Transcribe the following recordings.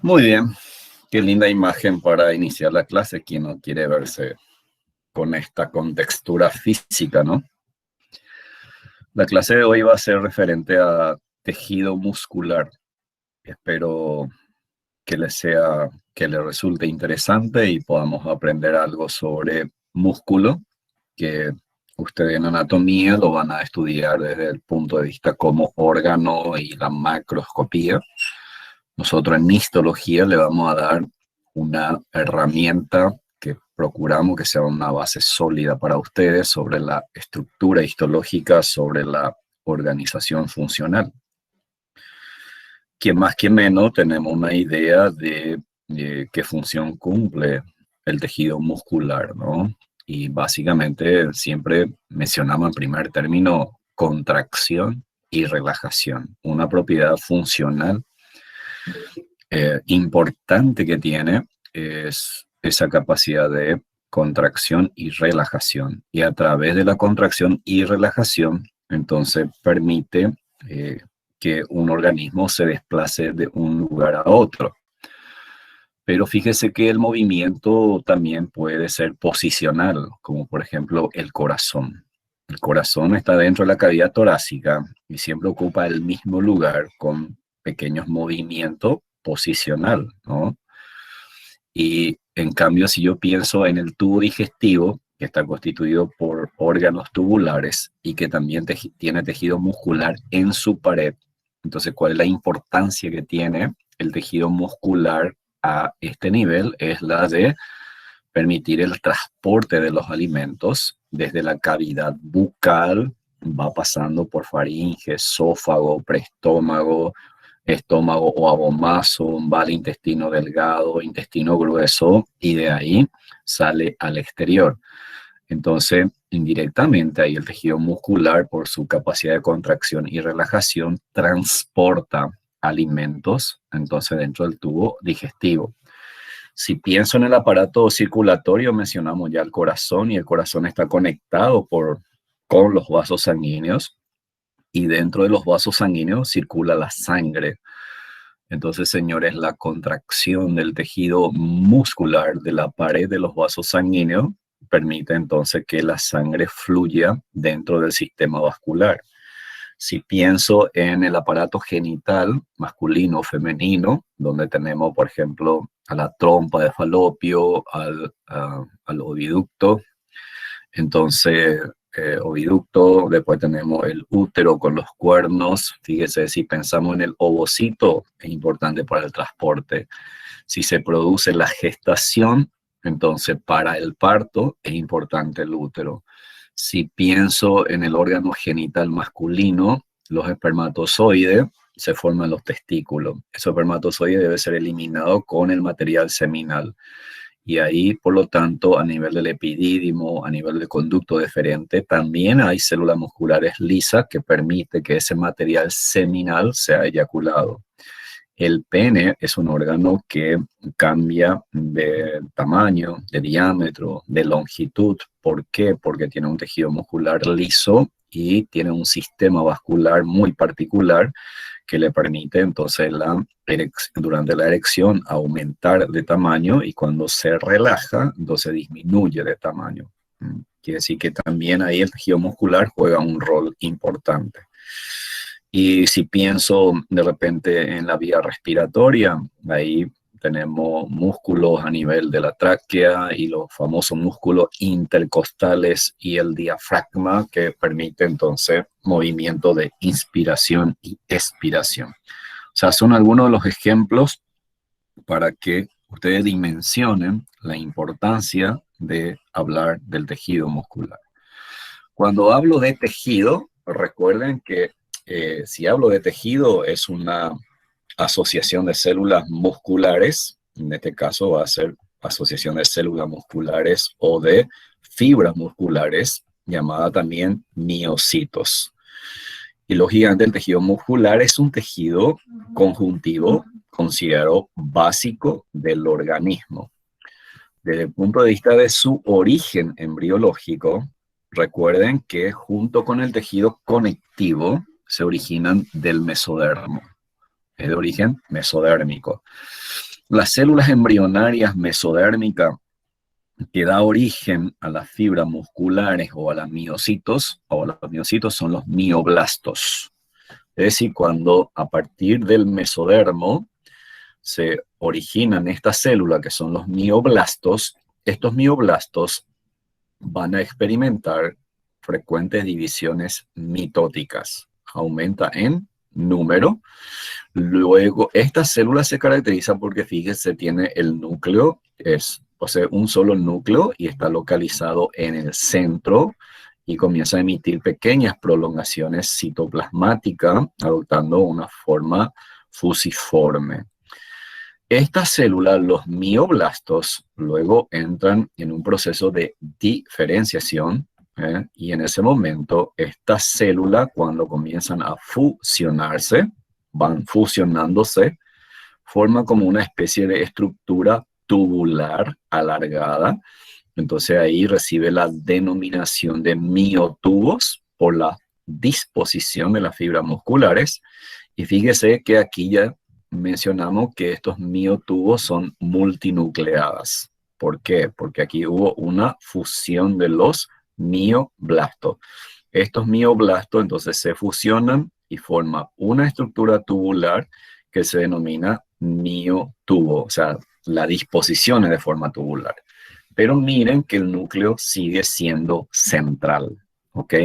Muy bien, qué linda imagen para iniciar la clase. Quien no quiere verse con esta contextura física, ¿no? La clase de hoy va a ser referente a tejido muscular. Espero que le resulte interesante y podamos aprender algo sobre músculo, que ustedes en anatomía lo van a estudiar desde el punto de vista como órgano y la macroscopía. Nosotros en histología le vamos a dar una herramienta que procuramos que sea una base sólida para ustedes sobre la estructura histológica, sobre la organización funcional. Quien más, quien menos, tenemos una idea de qué función cumple el tejido muscular, ¿no? Y básicamente siempre mencionamos en primer término contracción y relajación, una propiedad funcional importante que tiene es esa capacidad de contracción y relajación. Y a través de la contracción y relajación, entonces permite que un organismo se desplace de un lugar a otro. Pero fíjese que el movimiento también puede ser posicional, como por ejemplo el corazón. El corazón está dentro de la cavidad torácica y siempre ocupa el mismo lugar con pequeños movimientos posicional, ¿no? Y en cambio, si yo pienso en el tubo digestivo, que está constituido por órganos tubulares y que también tiene tejido muscular en su pared, entonces, ¿cuál es la importancia que tiene el tejido muscular a este nivel? Es la de permitir el transporte de los alimentos desde la cavidad bucal, va pasando por faringe, esófago, preestómago, estómago o abomaso, va al intestino delgado, intestino grueso y de ahí sale al exterior. Entonces, indirectamente ahí el tejido muscular, por su capacidad de contracción y relajación, transporta alimentos, entonces dentro del tubo digestivo. Si pienso en el aparato circulatorio, mencionamos ya el corazón y el corazón está conectado con los vasos sanguíneos y dentro de los vasos sanguíneos circula la sangre. Entonces, señores, la contracción del tejido muscular de la pared de los vasos sanguíneos permite entonces que la sangre fluya dentro del sistema vascular. Si pienso en el aparato genital masculino o femenino, donde tenemos, por ejemplo, a la trompa de falopio, al oviducto, entonces, oviducto, después tenemos el útero con los cuernos. Fíjese, si pensamos en el ovocito, es importante para el transporte. Si se produce la gestación, entonces para el parto es importante el útero. Si pienso en el órgano genital masculino, los espermatozoides, se forman los testículos. Esos espermatozoides deben ser eliminados con el material seminal. Y ahí, por lo tanto, a nivel del epidídimo, a nivel del conducto deferente, también hay células musculares lisas que permite que ese material seminal sea eyaculado. El pene es un órgano que cambia de tamaño, de diámetro, de longitud. ¿Por qué? Porque tiene un tejido muscular liso y tiene un sistema vascular muy particular que le permite entonces durante la erección aumentar de tamaño y cuando se relaja, entonces disminuye de tamaño. Quiere decir que también ahí el tejido muscular juega un rol importante. Y si pienso de repente en la vía respiratoria, ahí tenemos músculos a nivel de la tráquea y los famosos músculos intercostales y el diafragma que permite entonces movimiento de inspiración y expiración. O sea, son algunos de los ejemplos para que ustedes dimensionen la importancia de hablar del tejido muscular. Cuando hablo de tejido, recuerden que si hablo de tejido es una asociación de células musculares, en este caso va a ser asociación de células musculares o de fibras musculares, llamada también miocitos. Y lógicamente el tejido muscular es un tejido conjuntivo considerado básico del organismo. Desde el punto de vista de su origen embriológico, recuerden que junto con el tejido conectivo se originan del mesodermo, es de origen mesodérmico. Las células embrionarias mesodérmicas que da origen a las fibras musculares o a los miocitos son los mioblastos. Es decir, cuando a partir del mesodermo se originan estas células que son los mioblastos, estos mioblastos van a experimentar frecuentes divisiones mitóticas. Aumenta en número. Luego, esta célula se caracteriza porque, fíjese, tiene el núcleo, posee un solo núcleo y está localizado en el centro y comienza a emitir pequeñas prolongaciones citoplasmáticas, adoptando una forma fusiforme. Estas células, los mioblastos, luego entran en un proceso de diferenciación, y en ese momento, estas células, cuando comienzan a fusionarse, van fusionándose, forman como una especie de estructura tubular alargada. Entonces ahí recibe la denominación de miotubos por la disposición de las fibras musculares. Y fíjese que aquí ya mencionamos que estos miotubos son multinucleadas. ¿Por qué? Porque aquí hubo una fusión de los mioblastos. Estos mioblastos entonces se fusionan y forman una estructura tubular que se denomina miotubo, o sea, la disposición es de forma tubular. Pero miren que el núcleo sigue siendo central, ¿ok?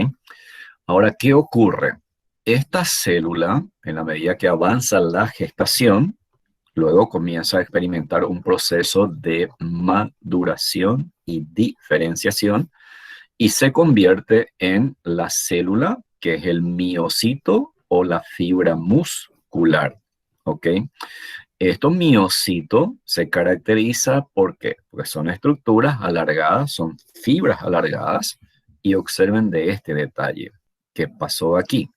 Ahora, ¿qué ocurre? Esta célula, en la medida que avanza la gestación, luego comienza a experimentar un proceso de maduración y diferenciación y se convierte en la célula que es el miocito o la fibra muscular, ¿ok? Estos miocitos se caracterizan porque son estructuras alargadas, son fibras alargadas, y observen de este detalle. ¿Qué pasó aquí?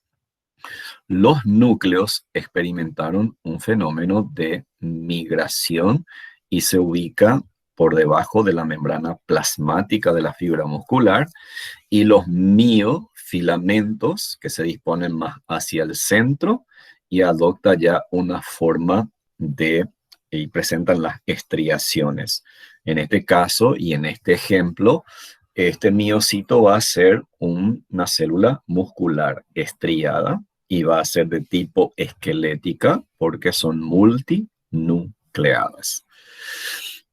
Los núcleos experimentaron un fenómeno de migración y se ubica por debajo de la membrana plasmática de la fibra muscular, y los miofilamentos que se disponen más hacia el centro y adopta ya una forma y presentan las estriaciones. En este caso y en este ejemplo, este miocito va a ser una célula muscular estriada y va a ser de tipo esquelética porque son multinucleadas.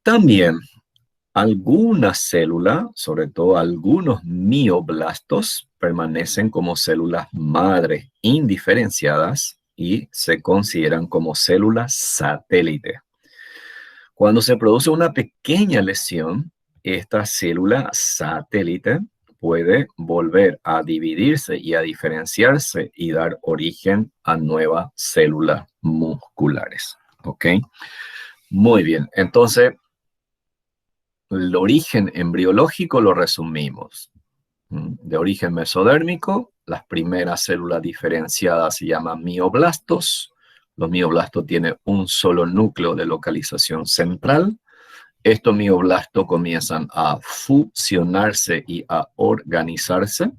También algunas células, sobre todo algunos mioblastos, permanecen como células madre indiferenciadas y se consideran como células satélite. Cuando se produce una pequeña lesión, esta célula satélite puede volver a dividirse y a diferenciarse y dar origen a nuevas células musculares. ¿Ok? Muy bien, entonces el origen embriológico lo resumimos. De origen mesodérmico, las primeras células diferenciadas se llaman mioblastos. Los mioblastos tienen un solo núcleo de localización central. Estos mioblastos comienzan a fusionarse y a organizarse,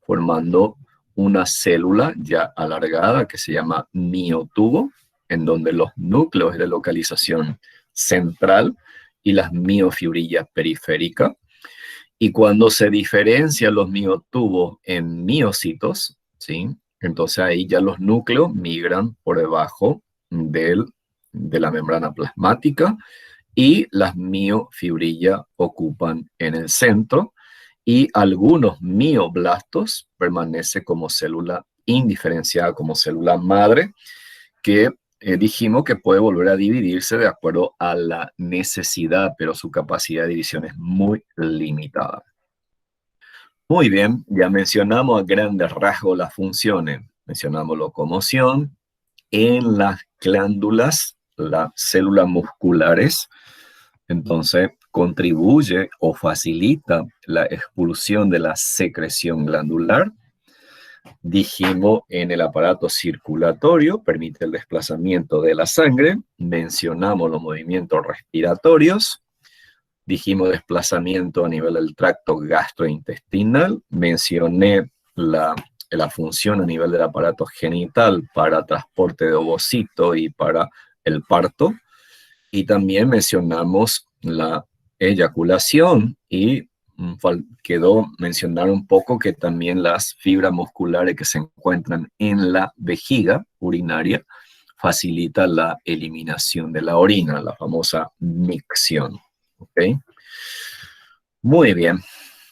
formando una célula ya alargada que se llama miotubo, en donde los núcleos de localización central y las miofibrillas periféricas. Y cuando se diferencian los miotubos en miocitos, ¿sí? Entonces ahí ya los núcleos migran por debajo de la membrana plasmática y las miofibrillas ocupan en el centro, y algunos mioblastos permanecen como célula indiferenciada, como célula madre, que dijimos que puede volver a dividirse de acuerdo a la necesidad, pero su capacidad de división es muy limitada. Muy bien, ya mencionamos a grandes rasgos las funciones. Mencionamos locomoción. En las glándulas, las células musculares, entonces contribuye o facilita la expulsión de la secreción glandular. Dijimos en el aparato circulatorio, permite el desplazamiento de la sangre. Mencionamos los movimientos respiratorios. Dijimos desplazamiento a nivel del tracto gastrointestinal. Mencioné la función a nivel del aparato genital para transporte de ovocito y para el parto. Y también mencionamos la eyaculación y quedó mencionar un poco que también las fibras musculares que se encuentran en la vejiga urinaria facilita la eliminación de la orina, la famosa micción. ¿Ok? Muy bien.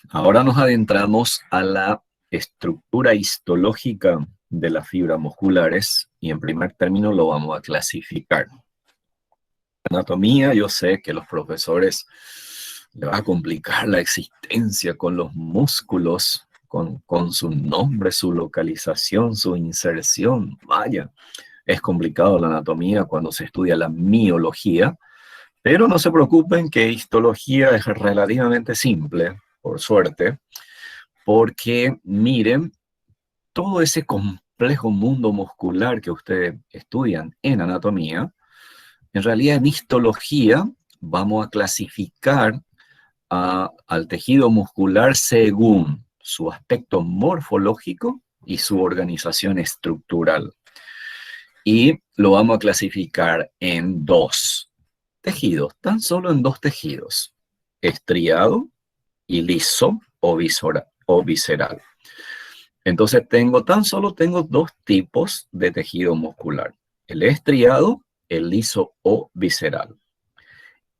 Ahora nos adentramos a la estructura histológica de las fibras musculares y en primer término lo vamos a clasificar. Anatomía, yo sé que los profesores le va a complicar la existencia con los músculos, con su nombre, su localización, su inserción. Vaya, es complicado la anatomía cuando se estudia la miología, pero no se preocupen que histología es relativamente simple, por suerte, porque miren, todo ese complejo mundo muscular que ustedes estudian en anatomía, en realidad en histología vamos a clasificar al tejido muscular según su aspecto morfológico y su organización estructural. Y lo vamos a clasificar en dos tejidos, tan solo en dos tejidos, estriado y liso o visceral. Entonces tan solo tengo dos tipos de tejido muscular, el estriado, el liso o visceral.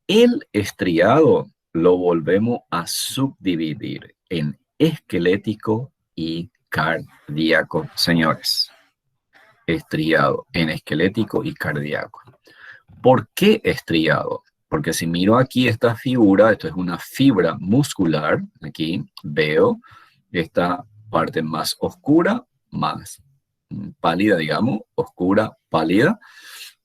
El estriado lo volvemos a subdividir en esquelético y cardíaco, señores. Estriado en esquelético y cardíaco. ¿Por qué estriado? Porque si miro aquí esta figura, esto es una fibra muscular, aquí veo esta parte más oscura, más pálida, digamos, oscura, pálida.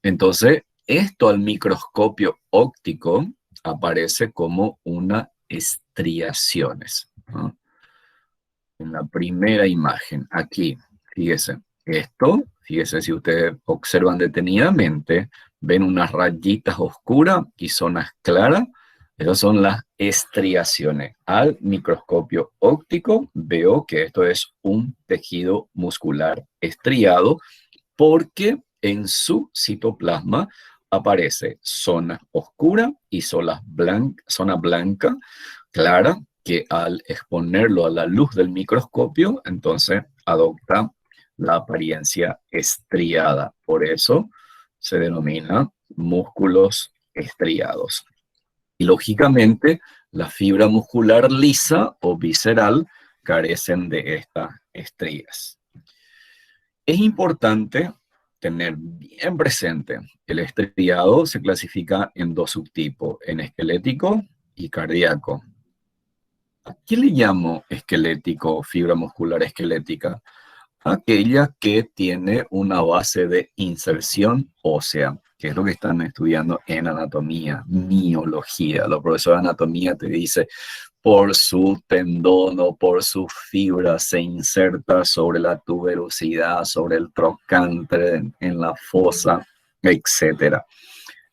Entonces, esto al microscopio óptico aparece como una estriaciones, ¿no? En la primera imagen, aquí, fíjese, fíjese si ustedes observan detenidamente, ven unas rayitas oscuras y zonas claras, esas son las estriaciones. Al microscopio óptico veo que esto es un tejido muscular estriado porque en su citoplasma aparece zona oscura y zona blanca clara, que al exponerlo a la luz del microscopio, entonces adopta la apariencia estriada. Por eso se denomina músculos estriados. Y lógicamente, la fibra muscular lisa o visceral carecen de estas estrías. Es importante tener bien presente, el estriado se clasifica en dos subtipos, en esquelético y cardíaco. ¿A qué le llamo esquelético, fibra muscular esquelética? Aquella que tiene una base de inserción ósea, que es lo que están estudiando en anatomía, miología. Los profesores de anatomía te dicen, por su tendón o por su fibra se inserta sobre la tuberosidad, sobre el trocánter, en la fosa, etcétera.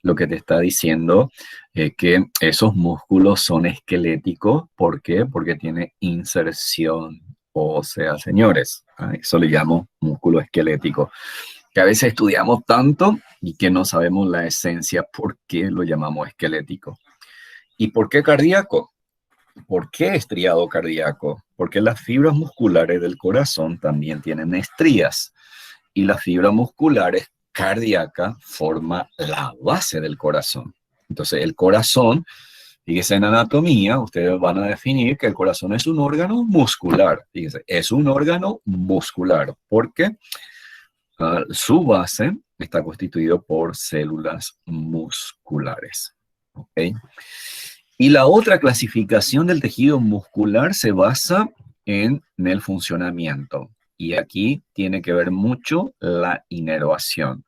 Lo que te está diciendo es que esos músculos son esqueléticos. ¿Por qué? Porque tiene inserción ósea, señores. Eso le llamo músculo esquelético. Que a veces estudiamos tanto y que no sabemos la esencia por qué lo llamamos esquelético. ¿Y por qué cardíaco? ¿Por qué estriado cardíaco? Porque las fibras musculares del corazón también tienen estrías y las fibras musculares cardíacas forman la base del corazón. Entonces, el corazón, fíjense en anatomía, ustedes van a definir que el corazón es un órgano muscular. Fíjense, es un órgano muscular porque su base está constituido por células musculares. ¿Ok? Y la otra clasificación del tejido muscular se basa en el funcionamiento. Y aquí tiene que ver mucho la inervación.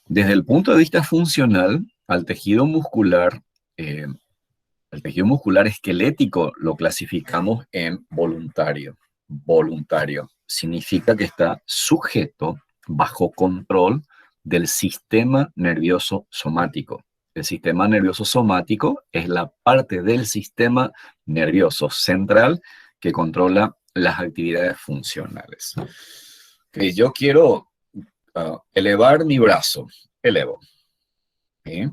Desde el punto de vista funcional, al tejido muscular, el tejido muscular esquelético lo clasificamos en voluntario. Voluntario significa que está sujeto bajo control del sistema nervioso somático. El sistema nervioso somático es la parte del sistema nervioso central que controla las actividades funcionales. Okay, yo quiero elevar mi brazo. Elevo. ¿eh?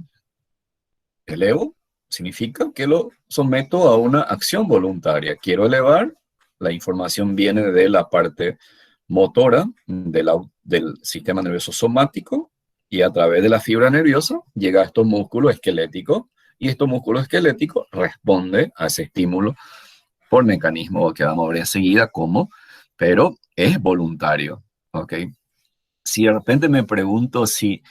Elevo significa que lo someto a una acción voluntaria. Quiero elevar, la información viene de la parte motora del sistema nervioso somático y a través de la fibra nerviosa llega a estos músculos esqueléticos y estos músculos esqueléticos responden a ese estímulo por mecanismo que vamos a ver enseguida cómo, pero es voluntario, ¿ok? Si de repente me pregunto si,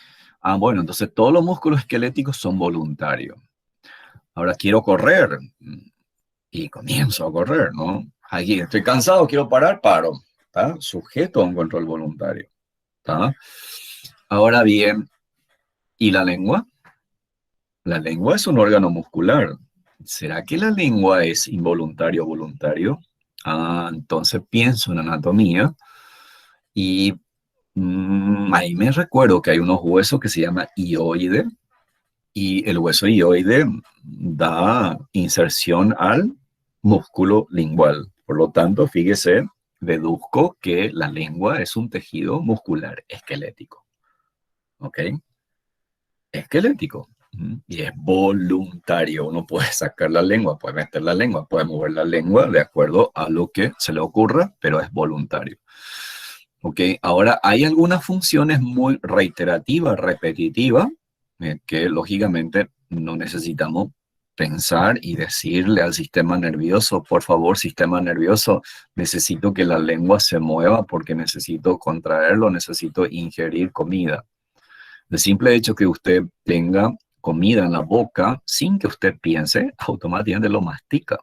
bueno, entonces todos los músculos esqueléticos son voluntarios. Ahora quiero correr y comienzo a correr, ¿no? Aquí estoy cansado, quiero parar, paro. ¿Está? Sujeto a un control voluntario. ¿Está? Ahora bien, ¿y la lengua? La lengua es un órgano muscular. ¿Será que la lengua es involuntario o voluntario? Entonces pienso en anatomía y ahí me recuerdo que hay unos huesos que se llama hioide y el hueso hioide da inserción al músculo lingual. Por lo tanto, fíjese, deduzco que la lengua es un tejido muscular esquelético. ¿Ok? Esquelético. Y es voluntario. Uno puede sacar la lengua, puede meter la lengua, puede mover la lengua de acuerdo a lo que se le ocurra, pero es voluntario. ¿Ok? Ahora, hay algunas funciones muy reiterativas, repetitivas, que lógicamente no necesitamos pensar y decirle al sistema nervioso, por favor, sistema nervioso, necesito que la lengua se mueva porque necesito contraerlo, necesito ingerir comida. El simple hecho que usted tenga comida en la boca sin que usted piense, automáticamente lo mastica.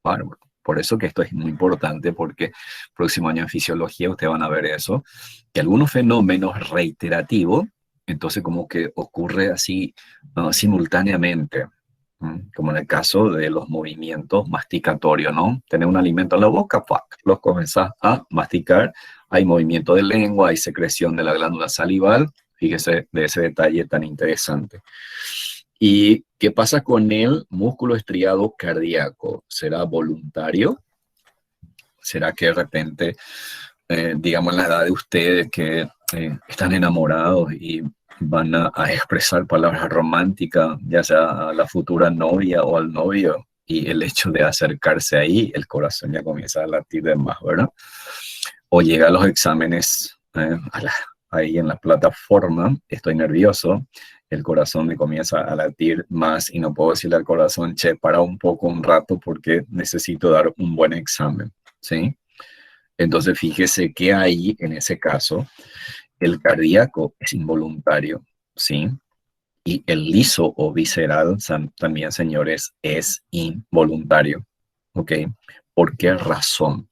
Bárbaro. Por eso que esto es muy importante, porque próximo año en fisiología ustedes van a ver eso, que algunos fenómenos reiterativos, entonces como que ocurre así simultáneamente, como en el caso de los movimientos masticatorios, ¿no? Tener un alimento en la boca, ¡pac! Los comenzás a masticar, hay movimiento de lengua, hay secreción de la glándula salival, fíjese de ese detalle tan interesante. ¿Y qué pasa con el músculo estriado cardíaco? ¿Será voluntario? ¿Será que de repente, digamos, en la edad de ustedes que están enamorados y van a expresar palabras románticas, ya sea a la futura novia o al novio, y el hecho de acercarse ahí, el corazón ya comienza a latir de más, ¿verdad? O llega a los exámenes ahí en la plataforma, estoy nervioso, el corazón me comienza a latir más y no puedo decirle al corazón, che, para un poco, un rato, porque necesito dar un buen examen, ¿sí? Entonces fíjese que ahí, en ese caso, el cardíaco es involuntario, ¿sí? Y el liso o visceral también, señores, es involuntario, ¿ok? ¿Por qué razón?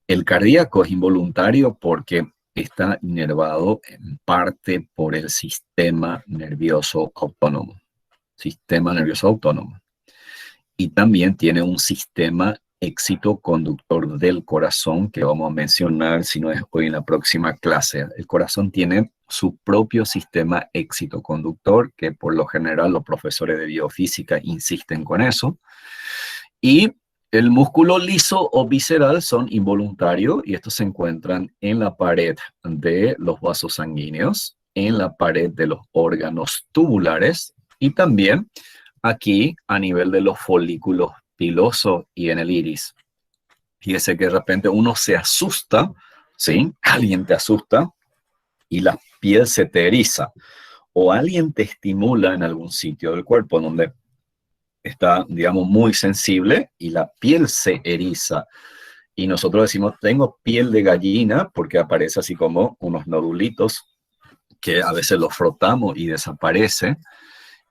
El cardíaco es involuntario porque está inervado en parte por el sistema nervioso autónomo. Sistema nervioso autónomo. Y también tiene un sistema excitoconductor del corazón que vamos a mencionar, si no es hoy en la próxima clase. El corazón tiene su propio sistema excitoconductor, que por lo general los profesores de biofísica insisten con eso. Y el músculo liso o visceral son involuntarios y estos se encuentran en la pared de los vasos sanguíneos, en la pared de los órganos tubulares y también aquí a nivel de los folículos pilosos y en el iris. Fíjese que de repente uno se asusta, ¿sí? Alguien te asusta y la piel se te eriza o alguien te estimula en algún sitio del cuerpo donde está, digamos, muy sensible y la piel se eriza. Y nosotros decimos, tengo piel de gallina porque aparece así como unos nodulitos que a veces los frotamos y desaparece.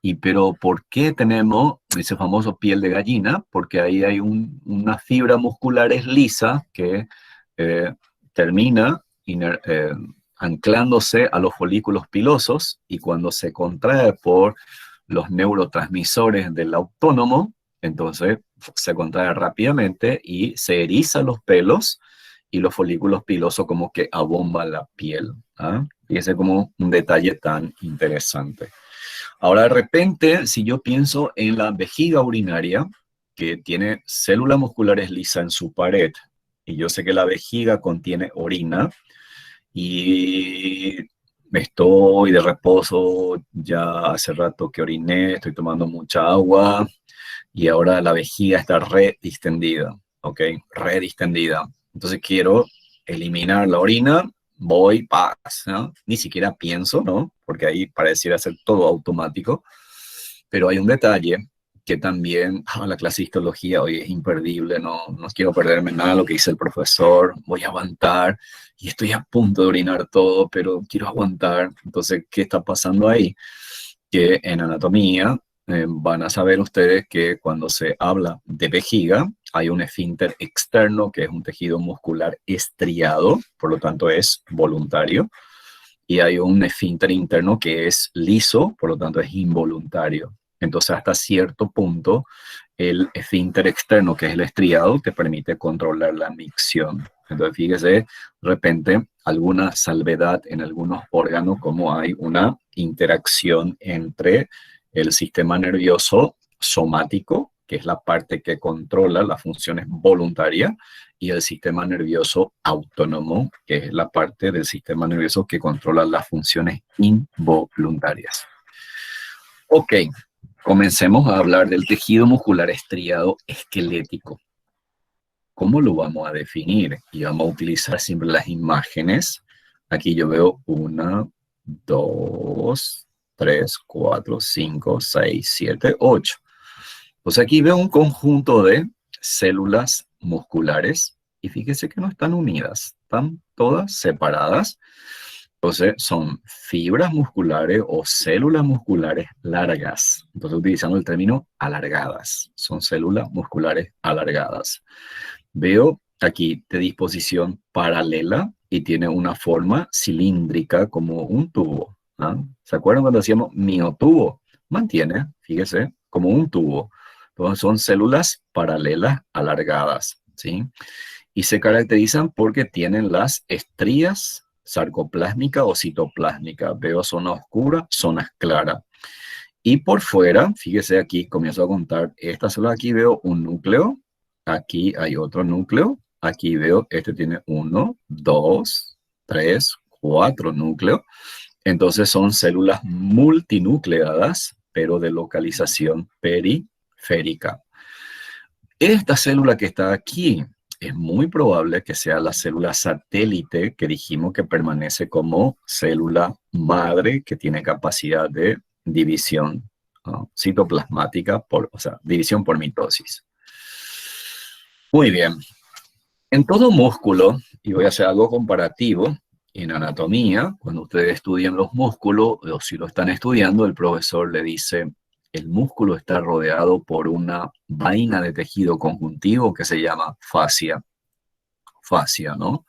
Y pero ¿por qué tenemos ese famoso piel de gallina? Porque ahí hay una fibra muscular lisa que eh, termina anclándose a los folículos pilosos y cuando se contrae por los neurotransmisores del autónomo, entonces se contrae rápidamente y se eriza los pelos y los folículos pilosos como que abomban la piel. Y ese es como un detalle tan interesante. Ahora, de repente, si yo pienso en la vejiga urinaria, que tiene células musculares lisas en su pared, y yo sé que la vejiga contiene orina, y estoy de reposo, ya hace rato que oriné, estoy tomando mucha agua y ahora la vejiga está re distendida, ¿ok? Re distendida. Entonces quiero eliminar la orina, voy, paz, ¿no? Ni siquiera pienso, ¿no? Porque ahí pareciera ser todo automático. Pero hay un detalle que también la clase de histología hoy es imperdible, no quiero perderme nada de lo que dice el profesor, voy a aguantar y estoy a punto de orinar todo, pero quiero aguantar. Entonces, ¿qué está pasando ahí? Que en anatomía van a saber ustedes que cuando se habla de vejiga, hay un esfínter externo que es un tejido muscular estriado, por lo tanto es voluntario, y hay un esfínter interno que es liso, por lo tanto es involuntario. Entonces, hasta cierto punto, el esfínter externo, que es el estriado, te permite controlar la micción. Entonces, fíjese, de repente, alguna salvedad en algunos órganos, como hay una interacción entre el sistema nervioso somático, que es la parte que controla las funciones voluntarias, y el sistema nervioso autónomo, que es la parte del sistema nervioso que controla las funciones involuntarias. Ok, comencemos a hablar del tejido muscular estriado esquelético. ¿Cómo lo vamos a definir? Y vamos a utilizar siempre las imágenes. Aquí yo veo 1, 2, 3, 4, 5, 6, 7, 8. Pues aquí veo un conjunto de células musculares y fíjese que no están unidas, están todas separadas. Entonces son fibras musculares o células musculares largas. Entonces utilizando el término alargadas, son células musculares alargadas. Veo aquí de disposición paralela y tiene una forma cilíndrica como un tubo. ¿Ah? ¿Se acuerdan cuando decíamos miotubo? Mantiene, fíjese, como un tubo. Entonces son células paralelas alargadas, ¿sí? Y se caracterizan porque tienen las estrías sarcoplásmicas o citoplásmicas. Veo zonas oscuras, zonas claras. Y por fuera, fíjese aquí, comienzo a contar, esta célula aquí veo un núcleo, aquí hay otro núcleo, aquí veo, este tiene 1, 2, 3, 4 núcleos. Entonces son células multinucleadas, pero de localización periférica. Esta célula que está aquí es muy probable que sea la célula satélite que dijimos que permanece como célula madre que tiene capacidad de división citoplasmática, o sea, división por mitosis. Muy bien. En todo músculo, y voy a hacer algo comparativo, en anatomía, cuando ustedes estudian los músculos, o si lo están estudiando, el profesor le dice, el músculo está rodeado por una vaina de tejido conjuntivo que se llama fascia. Fascia, ¿no?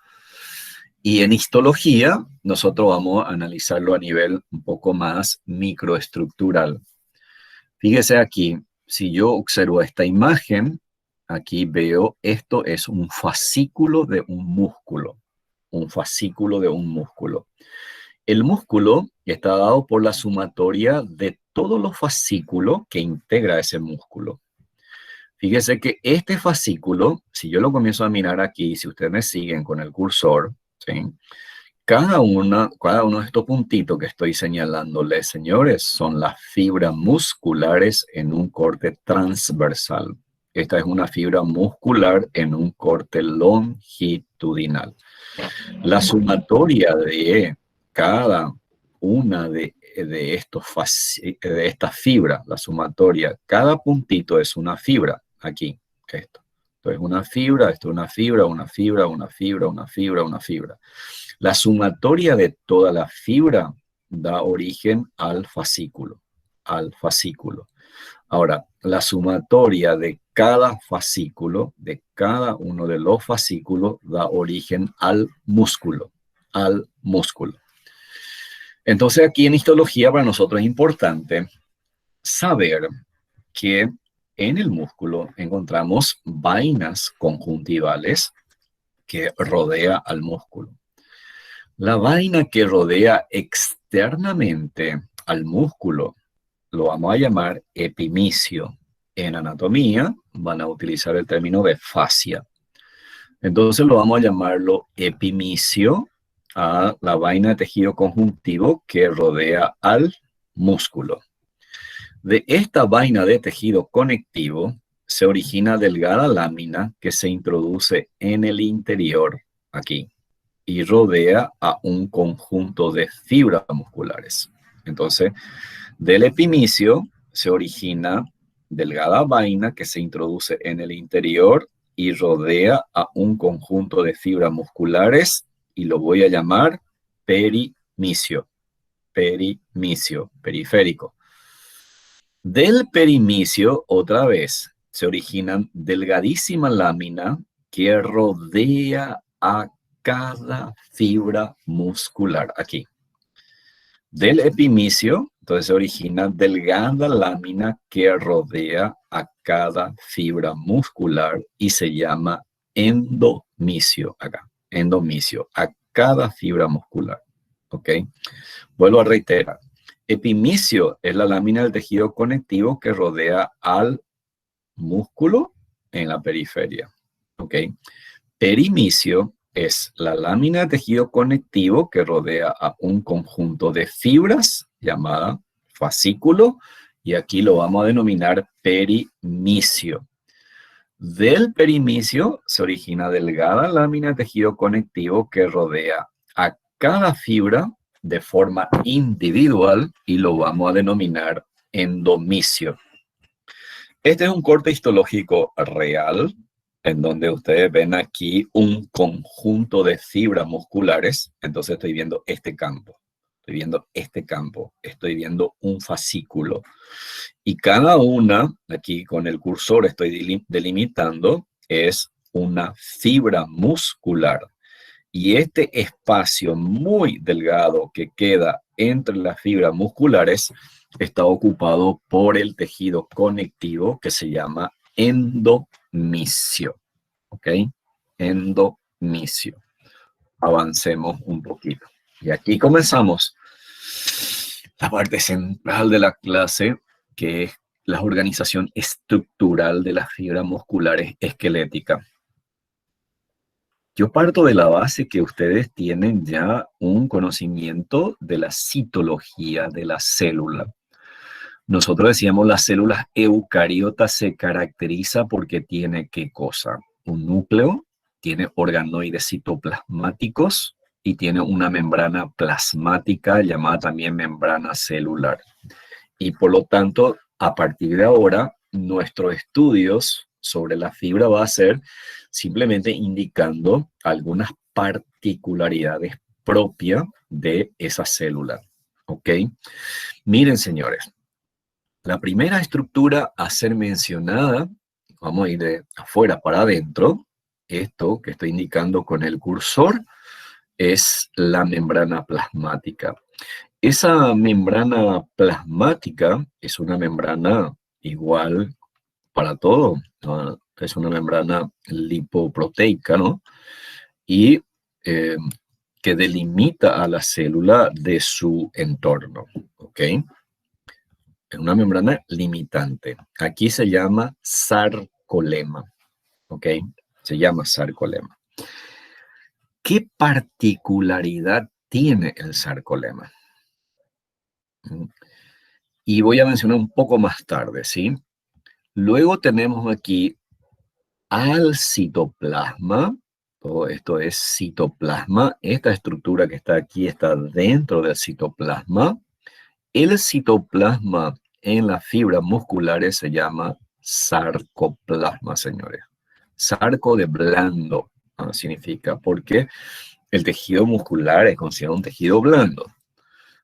Y en histología, nosotros vamos a analizarlo a nivel un poco más microestructural. Fíjese aquí, si yo observo esta imagen, aquí veo, esto es un fascículo de un músculo. Un fascículo de un músculo. El músculo está dado por la sumatoria de todos los fascículos que integra ese músculo. Fíjese que este fascículo, si yo lo comienzo a mirar aquí, si ustedes me siguen con el cursor, ¿sí? Cada uno de estos puntitos que estoy señalándoles, señores, son las fibras musculares en un corte transversal. Esta es una fibra muscular en un corte longitudinal. La sumatoria de cada una de estas fibras, la sumatoria, cada puntito es una fibra, aquí, esto. Entonces una fibra, esto es una fibra, una fibra, una fibra, una fibra, una fibra. La sumatoria de toda la fibra da origen al fascículo, al fascículo. Ahora, la sumatoria de cada fascículo, de cada uno de los fascículos, da origen al músculo, al músculo. Entonces, aquí en histología para nosotros es importante saber que en el músculo encontramos vainas conjuntivales que rodea al músculo. La vaina que rodea externamente al músculo lo vamos a llamar epimicio. En anatomía van a utilizar el término de fascia. Entonces lo vamos a llamarlo epimicio a la vaina de tejido conjuntivo que rodea al músculo. De esta vaina de tejido conectivo se origina delgada lámina que se introduce en el interior, aquí, y rodea a un conjunto de fibras musculares. Entonces, del epimicio se origina delgada vaina que se introduce en el interior y rodea a un conjunto de fibras musculares y lo voy a llamar perimicio. Perimicio, periférico. Del perimicio, otra vez, se origina delgadísima lámina que rodea a cada fibra muscular, aquí. Del epimicio, entonces se origina delgada lámina que rodea a cada fibra muscular y se llama endomicio, acá, endomicio, a cada fibra muscular, ¿ok? Vuelvo a reiterar. Epimicio es la lámina del tejido conectivo que rodea al músculo en la periferia, ¿ok? Perimicio es la lámina de tejido conectivo que rodea a un conjunto de fibras llamada fascículo y aquí lo vamos a denominar perimicio. Del perimicio se origina delgada lámina de tejido conectivo que rodea a cada fibra de forma individual y lo vamos a denominar endomicio. Este es un corte histológico real, en donde ustedes ven aquí un conjunto de fibras musculares. Entonces estoy viendo este campo, estoy viendo este campo, estoy viendo un fascículo. Y cada una, aquí con el cursor estoy delimitando, es una fibra muscular. Y este espacio muy delgado que queda entre las fibras musculares está ocupado por el tejido conectivo que se llama endomicio. ¿Ok? Endomicio. Avancemos un poquito. Y aquí comenzamos la parte central de la clase, que es la organización estructural de las fibras musculares esqueléticas. Yo parto de la base que ustedes tienen ya un conocimiento de la citología de la célula. Nosotros decíamos las células eucariotas se caracteriza porque tiene ¿qué cosa? Un núcleo, tiene organoides citoplasmáticos y tiene una membrana plasmática llamada también membrana celular. Y por lo tanto, a partir de ahora, nuestros estudios sobre la fibra va a ser simplemente indicando algunas particularidades propias de esa célula. ¿Ok? Miren, señores, la primera estructura a ser mencionada, vamos a ir de afuera para adentro, esto que estoy indicando con el cursor, es la membrana plasmática. Esa membrana plasmática es una membrana igual para todo, ¿no? Es una membrana lipoproteica, ¿no? Y que delimita a la célula de su entorno, ¿ok? Es una membrana limitante. Aquí se llama sarcolema, ¿ok? Se llama sarcolema. ¿Qué particularidad tiene el sarcolema? Y voy a mencionar un poco más tarde, ¿sí? Luego tenemos aquí al citoplasma. Todo esto es citoplasma. Esta estructura que está aquí está dentro del citoplasma. El citoplasma en las fibras musculares se llama sarcoplasma, señores. Sarco de blando, significa, porque el tejido muscular es considerado un tejido blando.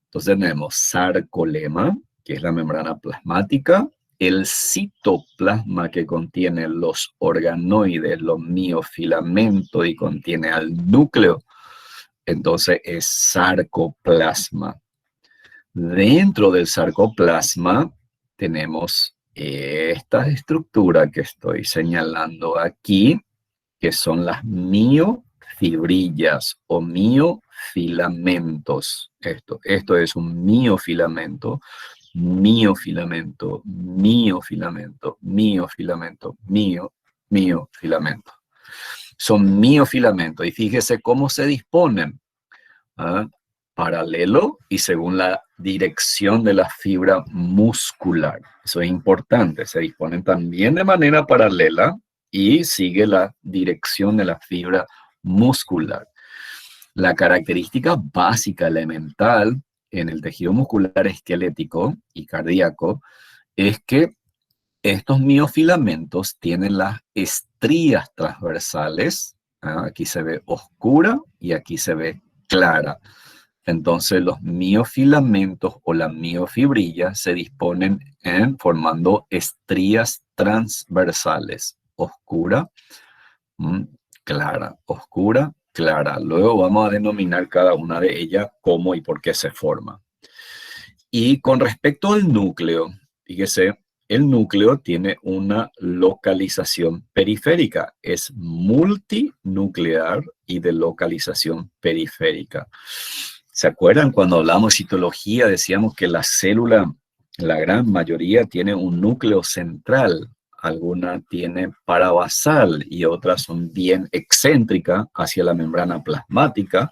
Entonces tenemos sarcolema, que es la membrana plasmática, el citoplasma que contiene los organoides, los miofilamentos y contiene al núcleo, entonces es sarcoplasma. Dentro del sarcoplasma tenemos esta estructura que estoy señalando aquí, que son las miofibrillas o miofilamentos. Esto es un miofilamento, miofilamento, miofilamento, miofilamento, miofilamento. Son miofilamentos y fíjese cómo se disponen. ¿ah? Paralelo y según la dirección de la fibra muscular. Eso es importante, se disponen también de manera paralela y sigue la dirección de la fibra muscular. La característica básica, elemental, en el tejido muscular esquelético y cardíaco es que estos miofilamentos tienen las estrías transversales. Aquí se ve oscura y aquí se ve clara. Entonces los miofilamentos o la miofibrilla se disponen en formando estrías transversales. Oscura, clara, oscura, clara. Luego vamos a denominar cada una de ellas cómo y por qué se forma. Y con respecto al núcleo, fíjese, el núcleo tiene una localización periférica, es multinuclear y de localización periférica. ¿Se acuerdan cuando hablamos de citología? Decíamos que la célula, la gran mayoría, tiene un núcleo central, alguna tiene parabasal y otras son bien excéntricas hacia la membrana plasmática.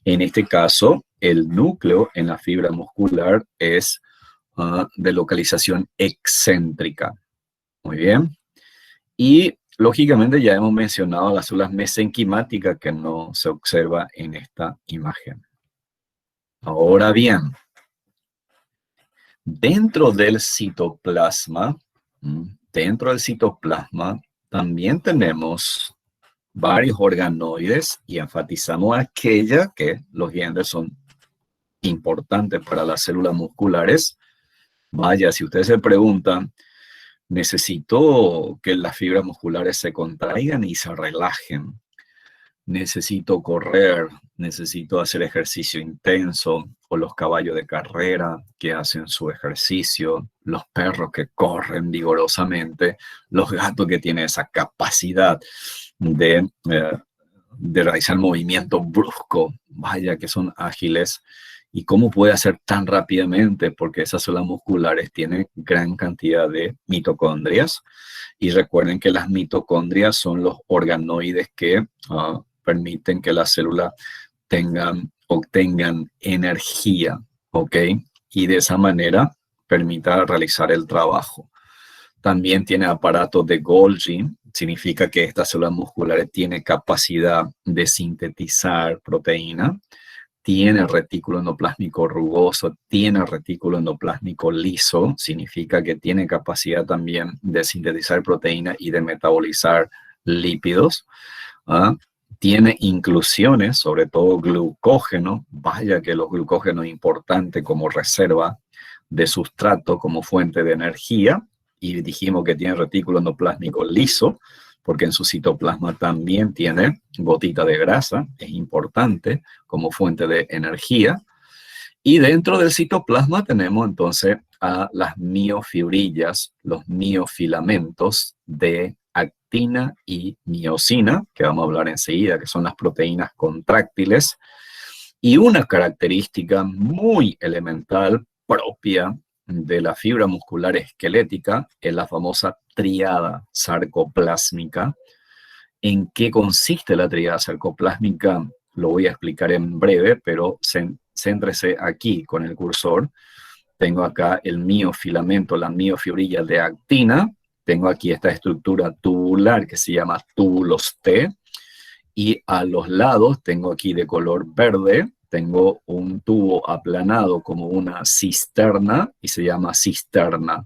En este caso, el núcleo en la fibra muscular es de localización excéntrica. Muy bien. Y lógicamente ya hemos mencionado las células mesenquimáticas que no se observa en esta imagen. Ahora bien, dentro del citoplasma, también tenemos varios organoides y enfatizamos aquella que los dientes son importantes para las células musculares. Vaya, si ustedes se preguntan, necesito que las fibras musculares se contraigan y se relajen. Necesito correr, necesito hacer ejercicio intenso, o los caballos de carrera que hacen su ejercicio, los perros que corren vigorosamente, los gatos que tienen esa capacidad de realizar movimiento brusco, vaya que son ágiles. ¿Y cómo puede hacer tan rápidamente? Porque esas células musculares tienen gran cantidad de mitocondrias. Y recuerden que las mitocondrias son los organoides que permiten que las células obtengan energía, ¿ok? Y de esa manera permita realizar el trabajo. También tiene aparatos de Golgi, significa que estas células musculares tienen capacidad de sintetizar proteína, tiene retículo endoplásmico rugoso, tiene retículo endoplásmico liso, significa que tiene capacidad también de sintetizar proteína y de metabolizar lípidos. Tiene inclusiones, sobre todo glucógeno, vaya que los glucógenos es importante como reserva de sustrato, como fuente de energía, y dijimos que tiene retículo endoplásmico liso, porque en su citoplasma también tiene gotita de grasa, es importante como fuente de energía. Y dentro del citoplasma tenemos entonces a las miofibrillas, los miofilamentos de actina y miosina, que vamos a hablar enseguida, que son las proteínas contráctiles. Y una característica muy elemental propia de la fibra muscular esquelética es la famosa tríada sarcoplásmica. ¿En qué consiste la tríada sarcoplásmica? Lo voy a explicar en breve, pero céntrese aquí con el cursor. Tengo acá el miofilamento, la miofibrilla de actina. Tengo aquí esta estructura tubular que se llama túbulos T. Y a los lados tengo aquí de color verde, tengo un tubo aplanado como una cisterna y se llama cisterna.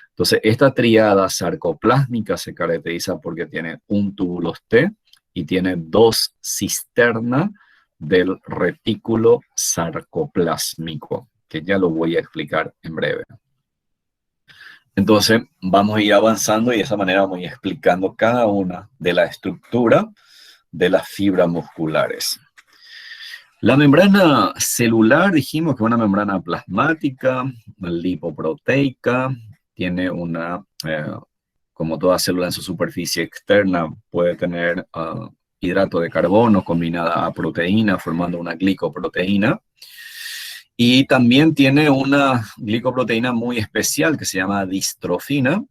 Entonces, esta triada sarcoplásmica se caracteriza porque tiene un túbulos T y tiene dos cisternas del retículo sarcoplásmico, que ya lo voy a explicar en breve. Entonces, vamos a ir avanzando y de esa manera vamos a ir explicando cada una de la estructura de las fibras musculares. La membrana celular, dijimos que es una membrana plasmática, lipoproteica, tiene una, como toda célula en su superficie externa, puede tener hidrato de carbono combinada a proteína, formando una glicoproteína. Y también tiene una glicoproteína muy especial que se llama distrofina,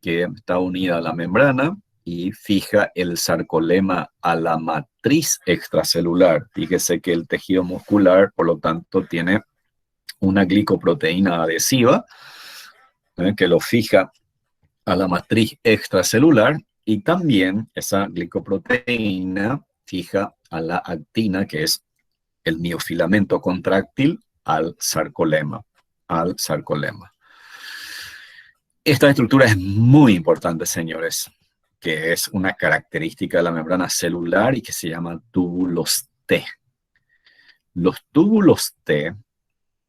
que está unida a la membrana y fija el sarcolema a la matriz extracelular. Fíjese que el tejido muscular, por lo tanto, tiene una glicoproteína adhesiva que lo fija a la matriz extracelular y también esa glicoproteína fija a la actina, que es el miofilamento contráctil, al sarcolema, Esta estructura es muy importante, señores, que es una característica de la membrana celular y que se llama túbulos T. Los túbulos T,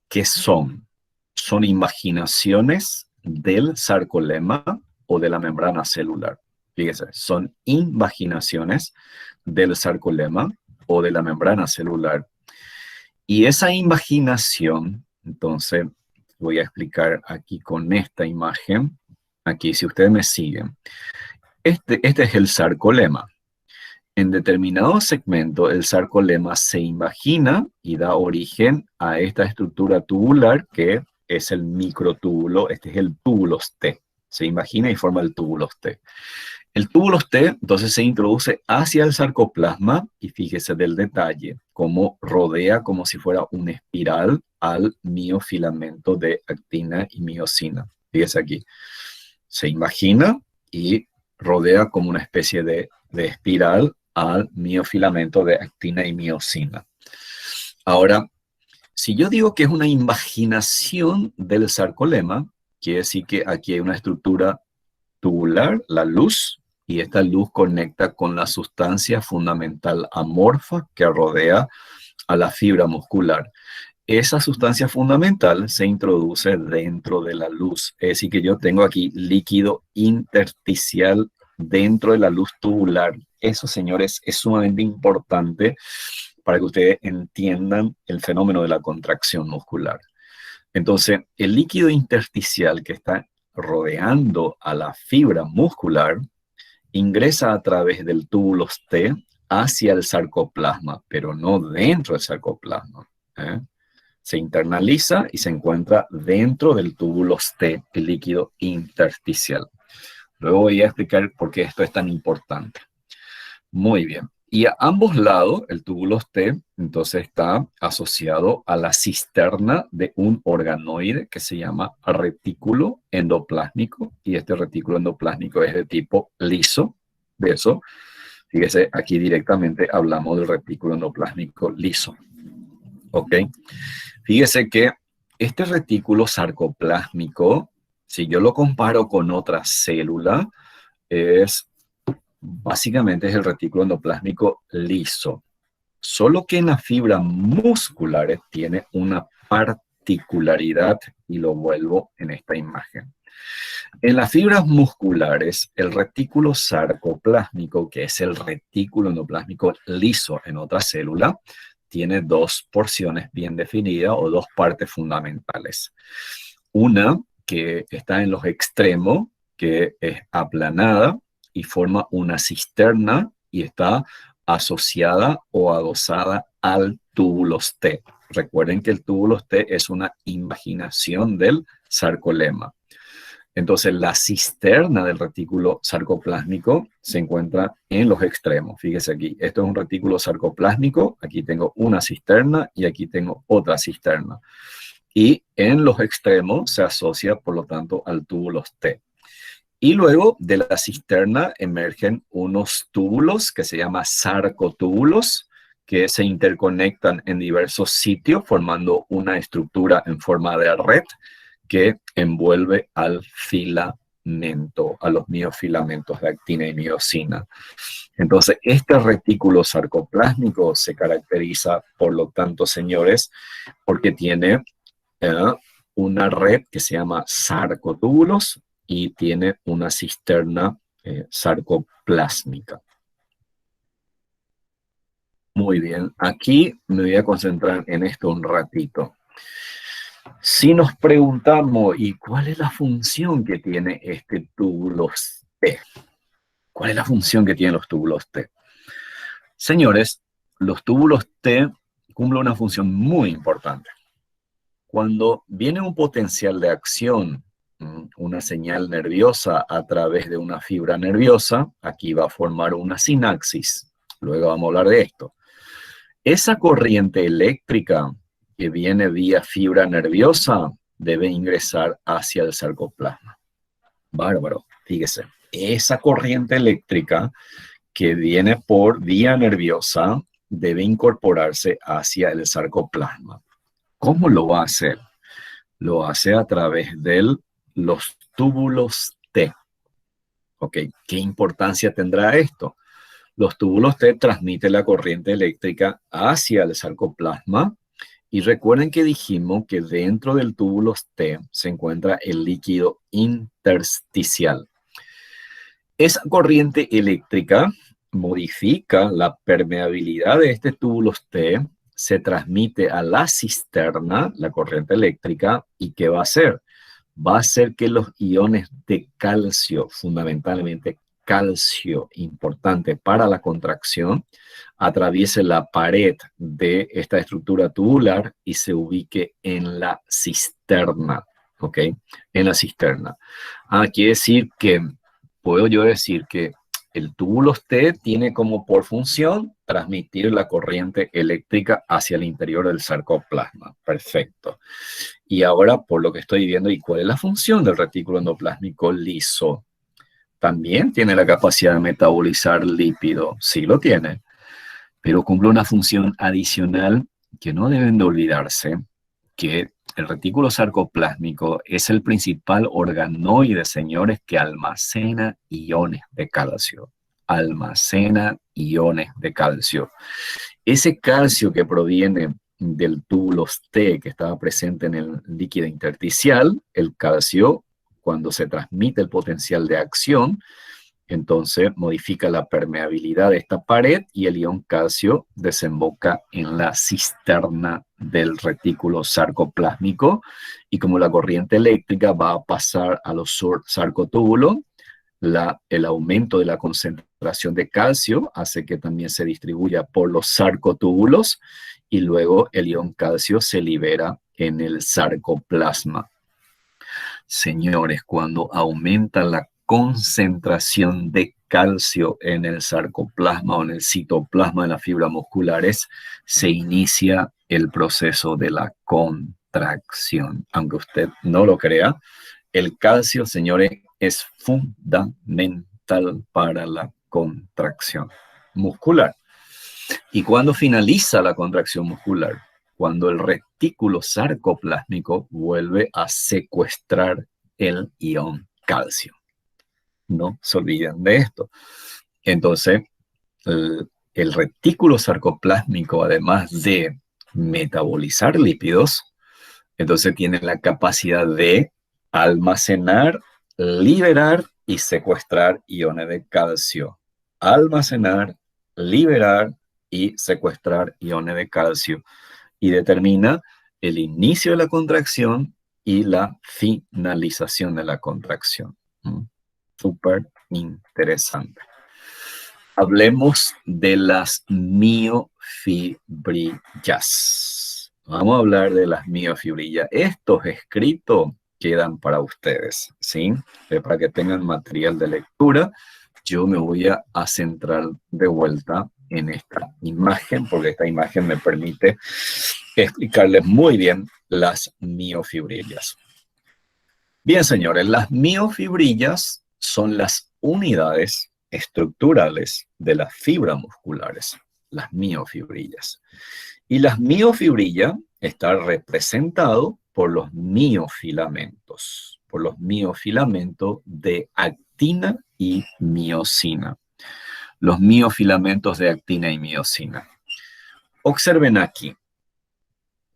¿qué son? Son invaginaciones del sarcolema o de la membrana celular. Fíjense, son invaginaciones del sarcolema o de la membrana celular. Y esa invaginación, entonces, voy a explicar aquí con esta imagen. Aquí, si ustedes me siguen. Este es el sarcolema. En determinado segmento, el sarcolema se invagina y da origen a esta estructura tubular que es el microtúbulo. Este es el túbulos T. Se invagina y forma el túbulos T. El túbulos T, entonces, se introduce hacia el sarcoplasma y fíjese del detalle, cómo rodea como si fuera una espiral al miofilamento de actina y miosina. Fíjese aquí. Se imagina y rodea como una especie de espiral al miofilamento de actina y miosina. Ahora, si yo digo que es una invaginación del sarcolema, quiere decir que aquí hay una estructura tubular, la luz, y esta luz conecta con la sustancia fundamental amorfa que rodea a la fibra muscular. Esa sustancia fundamental se introduce dentro de la luz. Es decir, que yo tengo aquí líquido intersticial dentro de la luz tubular. Eso, señores, es sumamente importante para que ustedes entiendan el fenómeno de la contracción muscular. Entonces, el líquido intersticial que está rodeando a la fibra muscular ingresa a través del túbulos T hacia el sarcoplasma, pero no dentro del sarcoplasma. Se internaliza y se encuentra dentro del túbulos T, el líquido intersticial. Luego voy a explicar por qué esto es tan importante. Muy bien. Y a ambos lados, el túbulos T, entonces está asociado a la cisterna de un organoide que se llama retículo endoplásmico. Y este retículo endoplásmico es de tipo liso. De eso, fíjese, aquí directamente hablamos del retículo endoplásmico liso. ¿Ok? Fíjese que este retículo sarcoplásmico, si yo lo comparo con otra célula, básicamente es el retículo endoplásmico liso. Solo que en las fibras musculares tiene una particularidad y lo vuelvo en esta imagen. En las fibras musculares, el retículo sarcoplásmico, que es el retículo endoplásmico liso en otra célula, tiene dos porciones bien definidas o dos partes fundamentales. Una que está en los extremos, que es aplanada y forma una cisterna y está asociada o adosada al túbulos T. Recuerden que el túbulos T es una invaginación del sarcolema. Entonces, la cisterna del retículo sarcoplásmico se encuentra en los extremos. Fíjese aquí, esto es un retículo sarcoplásmico, aquí tengo una cisterna y aquí tengo otra cisterna. Y en los extremos se asocia, por lo tanto, al túbulos T. Y luego de la cisterna emergen unos túbulos que se llaman sarcotúbulos, que se interconectan en diversos sitios formando una estructura en forma de red que envuelve al filamento, a los miofilamentos de actina y miosina. Entonces, este retículo sarcoplásmico se caracteriza, por lo tanto, señores, porque tiene una red que se llama sarcotúbulos y tiene una cisterna sarcoplásmica. Muy bien, aquí me voy a concentrar en esto un ratito. Si nos preguntamos, ¿y cuál es la función que tiene este túbulos T? ¿Cuál es la función que tienen los túbulos T? Señores, los túbulos T cumplen una función muy importante. Cuando viene un potencial de acción una señal nerviosa a través de una fibra nerviosa, aquí va a formar una sinapsis. Luego vamos a hablar de esto. Esa corriente eléctrica que viene vía fibra nerviosa debe ingresar hacia el sarcoplasma. Bárbaro, fíjese. Esa corriente eléctrica que viene por vía nerviosa debe incorporarse hacia el sarcoplasma. ¿Cómo lo va a hacer? Lo hace a través de los túbulos T. ¿Ok? ¿Qué importancia tendrá esto? Los túbulos T transmiten la corriente eléctrica hacia el sarcoplasma y recuerden que dijimos que dentro del túbulo T se encuentra el líquido intersticial. Esa corriente eléctrica modifica la permeabilidad de este túbulo T, se transmite a la cisterna, la corriente eléctrica, ¿y qué va a hacer? Va a hacer que los iones de calcio, fundamentalmente calcio, importante para la contracción, atraviese la pared de esta estructura tubular y se ubique en la cisterna, ¿ok? En la cisterna. Quiere decir que, puedo yo decir que el túbulo T tiene como por función transmitir la corriente eléctrica hacia el interior del sarcoplasma. Perfecto. Y ahora, por lo que estoy viendo, ¿y cuál es la función del retículo endoplásmico liso? También tiene la capacidad de metabolizar lípido. Sí lo tiene, pero cumple una función adicional que no deben de olvidarse, que el retículo sarcoplásmico es el principal organoide, señores, que almacena iones de calcio. Almacena iones de calcio. Ese calcio que proviene del túbulo T que estaba presente en el líquido intersticial, el calcio, cuando se transmite el potencial de acción, entonces modifica la permeabilidad de esta pared y el ion calcio desemboca en la cisterna del retículo sarcoplásmico y como la corriente eléctrica va a pasar a los sarcotúbulos, el aumento de la concentración de calcio hace que también se distribuya por los sarcotúbulos y luego el ion calcio se libera en el sarcoplasma. Señores, cuando aumenta la concentración de calcio en el sarcoplasma o en el citoplasma de las fibras musculares, se inicia el proceso de la contracción. Aunque usted no lo crea, el calcio, señores, es fundamental para la contracción muscular. ¿Y cuándo finaliza la contracción muscular? Cuando el retículo sarcoplásmico vuelve a secuestrar el ion calcio. No se olviden de esto. Entonces, el retículo sarcoplásmico, además de metabolizar lípidos, entonces tiene la capacidad de almacenar, liberar y secuestrar iones de calcio. Almacenar, liberar y secuestrar iones de calcio. Y determina el inicio de la contracción y la finalización de la contracción. Súper interesante. Hablemos de las miofibrillas. Vamos a hablar de las miofibrillas. Estos escritos quedan para ustedes, ¿sí? Para que tengan material de lectura, yo me voy a centrar de vuelta en esta imagen, porque esta imagen me permite explicarles muy bien las miofibrillas. Bien, señores, las miofibrillas son las unidades estructurales de las fibras musculares, las miofibrillas. Y las miofibrillas están representadas por los miofilamentos de actina y miosina. Los miofilamentos de actina y miosina. Observen aquí.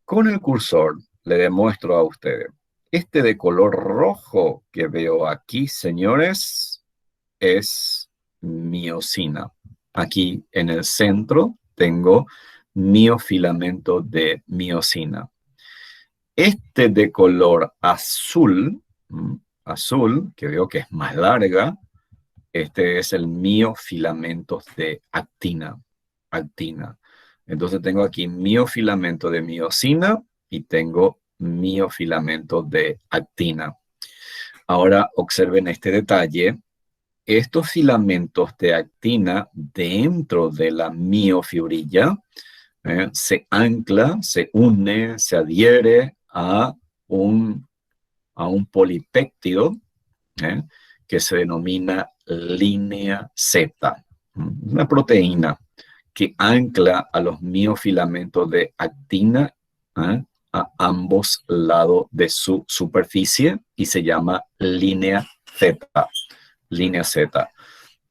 Con el cursor le demuestro a ustedes. Este de color rojo que veo aquí, señores, es miosina. Aquí en el centro tengo miofilamento de miosina. Este de color azul, que veo que es más larga, este es el miofilamento de actina. Entonces tengo aquí miofilamento de miosina y tengo miofilamento de actina. Ahora observen este detalle. Estos filamentos de actina dentro de la miofibrilla se ancla, se une, se adhiere a un polipéptido que se denomina línea Z, una proteína que ancla a los miofilamentos de actina a ambos lados de su superficie y se llama línea Z. Línea Z.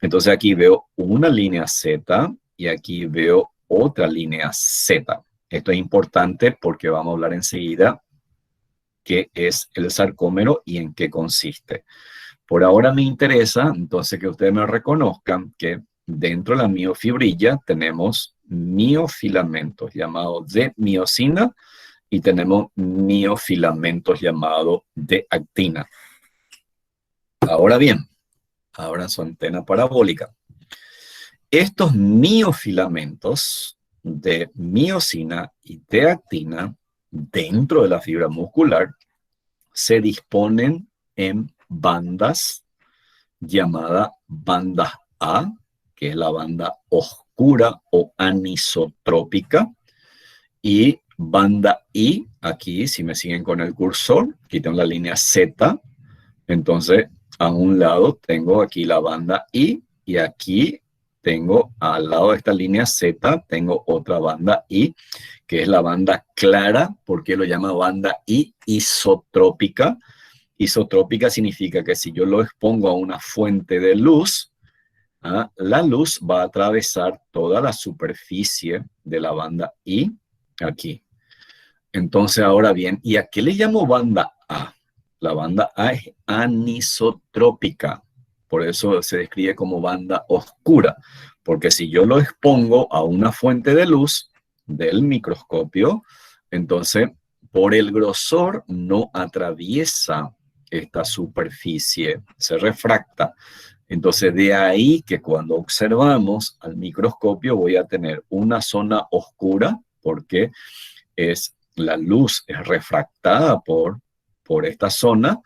Entonces aquí veo una línea Z y aquí veo otra línea Z. Esto es importante porque vamos a hablar enseguida qué es el sarcómero y en qué consiste. Por ahora me interesa, entonces, que ustedes me reconozcan que dentro de la miofibrilla tenemos miofilamentos llamados de miosina y tenemos miofilamentos llamados de actina. Ahora bien, ahora su antena parabólica. Estos miofilamentos de miosina y de actina dentro de la fibra muscular se disponen en bandas llamadas bandas A, que es la banda oscura o anisotrópica, y banda I, aquí si me siguen con el cursor, aquí tengo la línea Z, entonces a un lado tengo aquí la banda I y aquí tengo al lado de esta línea Z, tengo otra banda I, que es la banda clara, porque lo llama banda I isotrópica. Isotrópica significa que si yo lo expongo a una fuente de luz, la luz va a atravesar toda la superficie de la banda I aquí. Entonces, ahora bien, ¿y a qué le llamo banda A? La banda A es anisotrópica, por eso se describe como banda oscura, porque si yo lo expongo a una fuente de luz del microscopio, entonces por el grosor no atraviesa esta superficie, se refracta. Entonces de ahí que cuando observamos al microscopio voy a tener una zona oscura porque la luz es refractada por esta zona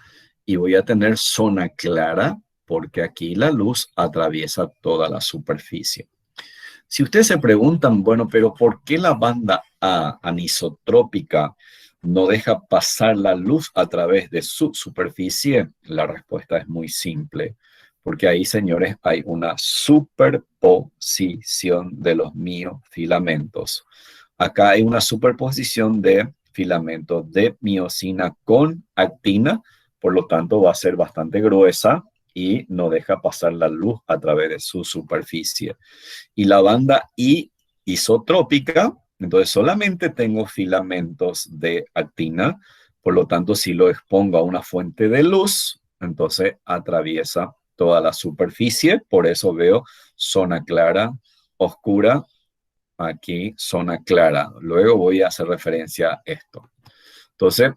y voy a tener zona clara porque aquí la luz atraviesa toda la superficie. Si ustedes se preguntan, bueno, pero ¿por qué la banda A anisotrópica no deja pasar la luz a través de su superficie? La respuesta es muy simple, porque ahí, señores, hay una superposición de los miofilamentos. Acá hay una superposición de filamentos de miosina con actina, por lo tanto va a ser bastante gruesa y no deja pasar la luz a través de su superficie. Y la banda I isotrópica, entonces solamente tengo filamentos de actina, por lo tanto si lo expongo a una fuente de luz, entonces atraviesa toda la superficie, por eso veo zona clara, oscura, aquí zona clara. Luego voy a hacer referencia a esto. Entonces,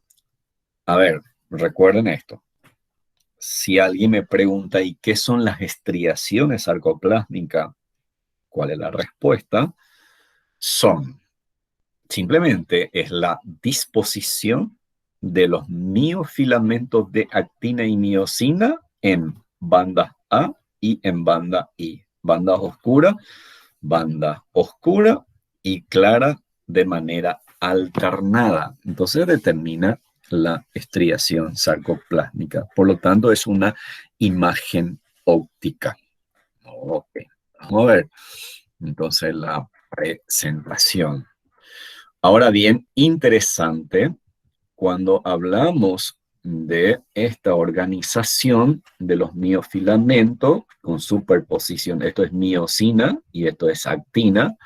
a ver, recuerden esto. Si alguien me pregunta, ¿y qué son las estriaciones sarcoplásmicas? ¿Cuál es la respuesta? Simplemente es la disposición de los miofilamentos de actina y miosina en bandas A y en banda I. Banda oscura y clara de manera alternada. Entonces determina la estriación sarcoplásmica. Por lo tanto, es una imagen óptica. Ok, vamos a ver. Entonces, la presentación. Ahora bien, interesante, cuando hablamos de esta organización de los miofilamentos con superposición, esto es miosina y esto es actina,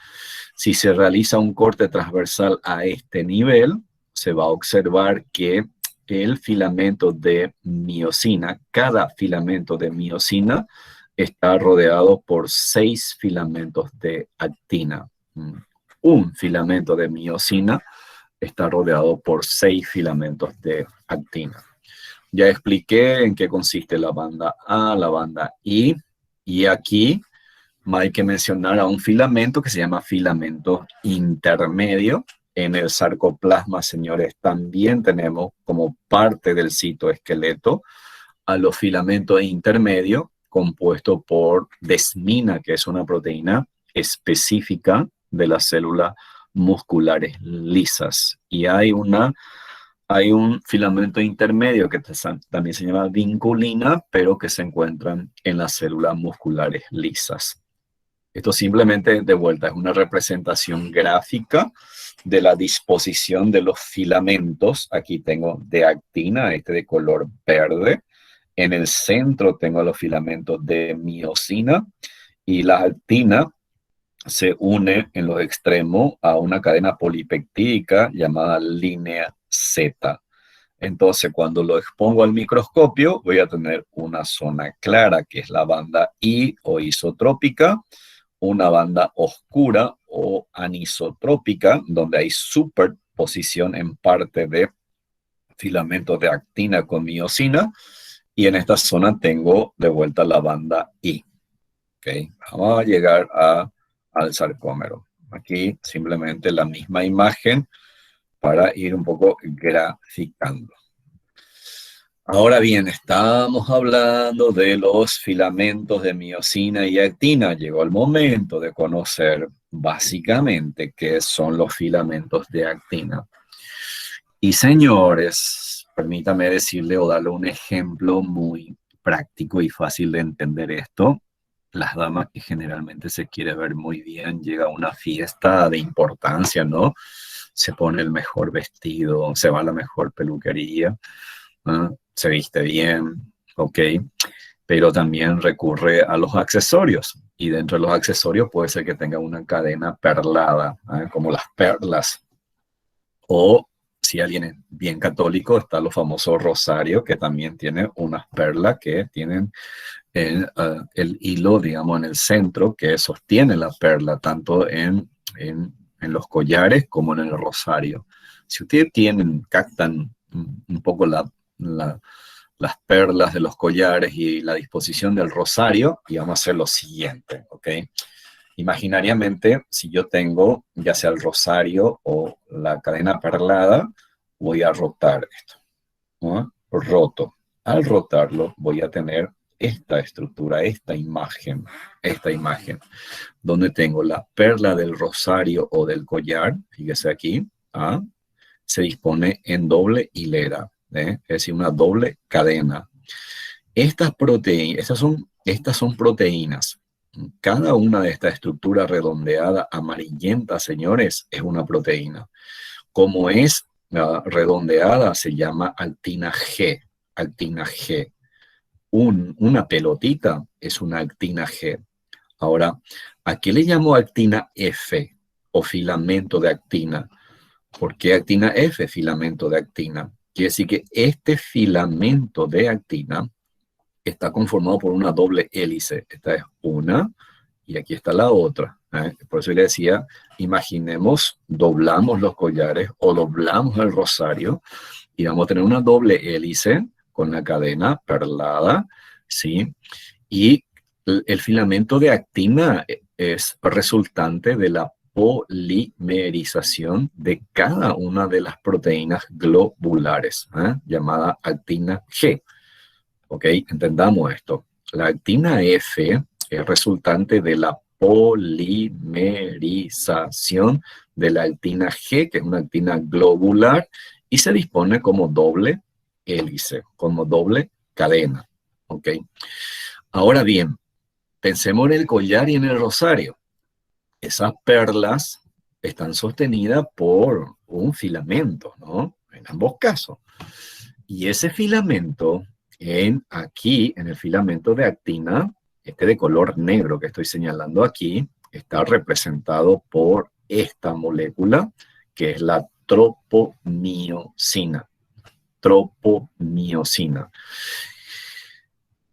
si se realiza un corte transversal a este nivel, se va a observar que el filamento de miosina, cada filamento de miosina está rodeado por 6 filamentos de actina. Un filamento de miosina está rodeado por 6 filamentos de actina. Ya expliqué en qué consiste la banda A, la banda I, y aquí hay que mencionar a un filamento que se llama filamento intermedio. En el sarcoplasma, señores, también tenemos como parte del citoesqueleto a los filamentos intermedios compuestos por desmina, que es una proteína específica de las células musculares lisas. Y hay un filamento intermedio que también se llama vinculina, pero que se encuentran en las células musculares lisas. Esto simplemente, de vuelta, es una representación gráfica de la disposición de los filamentos. Aquí tengo de actina, este de color verde. En el centro tengo los filamentos de miosina y la actina se une en los extremos a una cadena polipeptídica llamada línea Z. Entonces, cuando lo expongo al microscopio, voy a tener una zona clara, que es la banda I o isotrópica, una banda oscura o anisotrópica, donde hay superposición en parte de filamentos de actina con miosina, y en esta zona tengo de vuelta la banda I. ¿Okay? Vamos a llegar al sarcómero. Aquí simplemente la misma imagen para ir un poco graficando. Ahora bien, estamos hablando de los filamentos de miosina y actina. Llegó el momento de conocer básicamente qué son los filamentos de actina. Y señores, permítame decirle o darle un ejemplo muy práctico y fácil de entender esto. Las damas que generalmente se quiere ver muy bien, llega a una fiesta de importancia, ¿no? Se pone el mejor vestido, se va a la mejor peluquería, ¿no? Se viste bien, ok, pero también recurre a los accesorios. Y dentro de los accesorios puede ser que tenga una cadena perlada, como las perlas. O si alguien es bien católico, está los famosos rosarios, que también tienen unas perlas que tienen el hilo, digamos, en el centro, que sostiene la perla, tanto en los collares como en el rosario. Si ustedes captan un poco las perlas de los collares y la disposición del rosario, y vamos a hacer lo siguiente, ¿ok? Imaginariamente, si yo tengo ya sea el rosario o la cadena perlada, voy a rotar esto, ¿no? Roto. Al rotarlo voy a tener esta estructura, esta imagen, donde tengo la perla del rosario o del collar, fíjese aquí, se dispone en doble hilera, es decir, una doble cadena. Estas son proteínas. Cada una de estas estructuras redondeadas amarillentas, señores, es una proteína. Como es redondeada, se llama actina G. Actina G. Una pelotita es una actina G. Ahora, ¿a qué le llamo actina F o filamento de actina? ¿Por qué actina F, filamento de actina? Quiere decir que este filamento de actina está conformado por una doble hélice. Esta es una y aquí está la otra. Por eso le decía, imaginemos, doblamos los collares o doblamos el rosario y vamos a tener una doble hélice con la cadena perlada, ¿sí? Y el filamento de actina es resultante de la polimerización de cada una de las proteínas globulares, llamada actina G. ¿Ok? Entendamos esto. La actina F es resultante de la polimerización de la actina G, que es una actina globular, y se dispone como doble hélice, como doble cadena. ¿Ok? Ahora bien, pensemos en el collar y en el rosario. Esas perlas están sostenidas por un filamento, ¿no? En ambos casos. Y ese filamento, aquí, en el filamento de actina, este de color negro que estoy señalando aquí, está representado por esta molécula, que es la tropomiosina. Tropomiosina.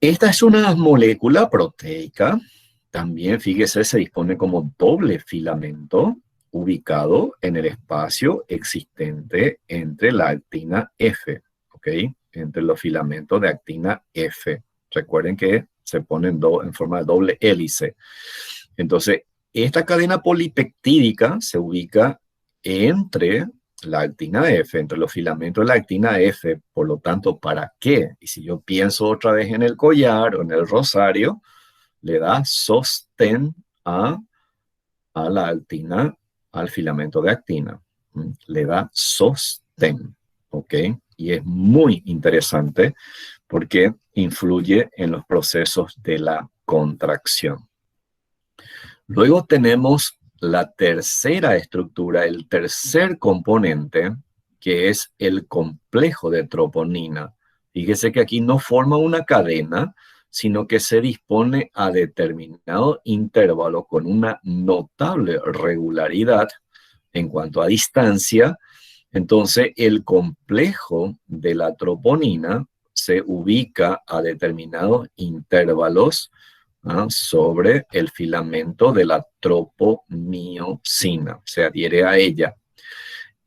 Esta es una molécula proteica. También, fíjese, se dispone como doble filamento ubicado en el espacio existente entre la actina F, ¿ok? Entre los filamentos de actina F. Recuerden que se ponen en forma de doble hélice. Entonces, esta cadena polipeptídica se ubica entre la actina F, entre los filamentos de la actina F, por lo tanto, ¿para qué? Y si yo pienso otra vez en el collar o en el rosario, le da sostén a la actina, al filamento de actina. Le da sostén, ¿ok? Y es muy interesante porque influye en los procesos de la contracción. Luego tenemos la tercera estructura, el tercer componente, que es el complejo de troponina. Fíjese que aquí no forma una cadena, sino que se dispone a determinado intervalo con una notable regularidad en cuanto a distancia. Entonces, el complejo de la troponina se ubica a determinados intervalos sobre el filamento de la tropomiosina, se adhiere a ella.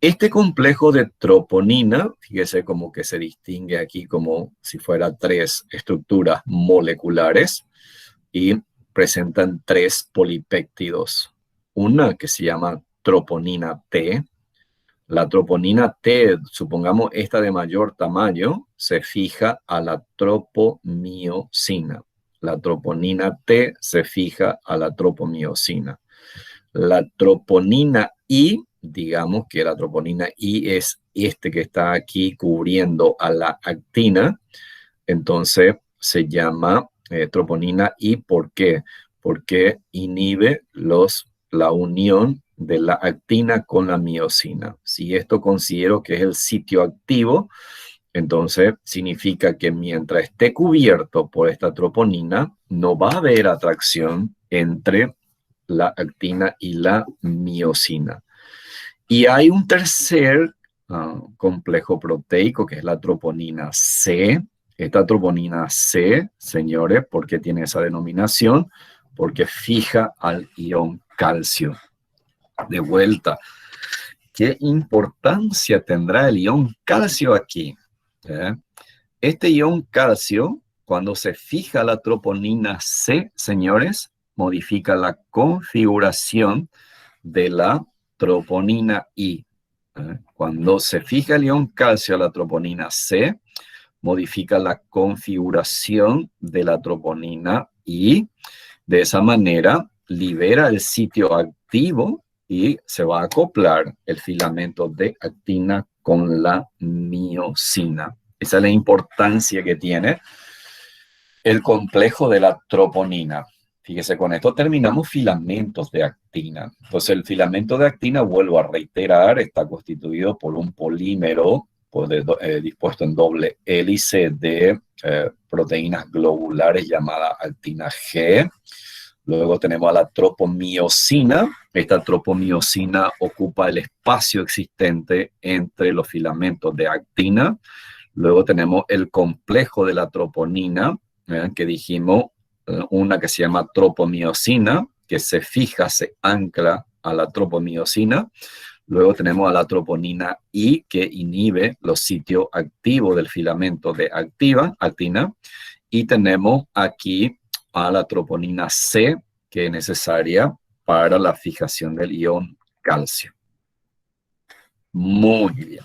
Este complejo de troponina, fíjese como que se distingue aquí como si fuera tres estructuras moleculares y presentan tres polipéptidos. Una que se llama troponina T. La troponina T, supongamos esta de mayor tamaño, se fija a la tropomiosina. La troponina T se fija a la tropomiosina. La troponina I, digamos que la troponina I es este que está aquí cubriendo a la actina, entonces se llama troponina I. ¿Por qué? Porque inhibe la unión de la actina con la miosina. Si esto considero que es el sitio activo, entonces significa que mientras esté cubierto por esta troponina, no va a haber atracción entre la actina y la miosina. Y hay un tercer complejo proteico que es la troponina C. Esta troponina C, señores, ¿por qué tiene esa denominación? Porque fija al ion calcio. De vuelta, ¿qué importancia tendrá el ion calcio aquí? Este ion calcio, cuando se fija la troponina C, señores, modifica la configuración de la troponina I. Cuando se fija el ion calcio a la troponina C, modifica la configuración de la troponina I. De esa manera, libera el sitio activo y se va a acoplar el filamento de actina con la miosina. Esa es la importancia que tiene el complejo de la troponina. Fíjese, con esto terminamos filamentos de actina. Entonces, el filamento de actina, vuelvo a reiterar, está constituido por un polímero dispuesto en doble hélice de proteínas globulares llamada actina G. Luego tenemos a la tropomiosina. Esta tropomiosina ocupa el espacio existente entre los filamentos de actina. Luego tenemos el complejo de la troponina, que dijimos, una que se llama tropomiosina, que se fija, se ancla a la tropomiosina. Luego tenemos a la troponina I, que inhibe los sitios activos del filamento de actina. Y tenemos aquí a la troponina C, que es necesaria para la fijación del ion calcio. Muy bien.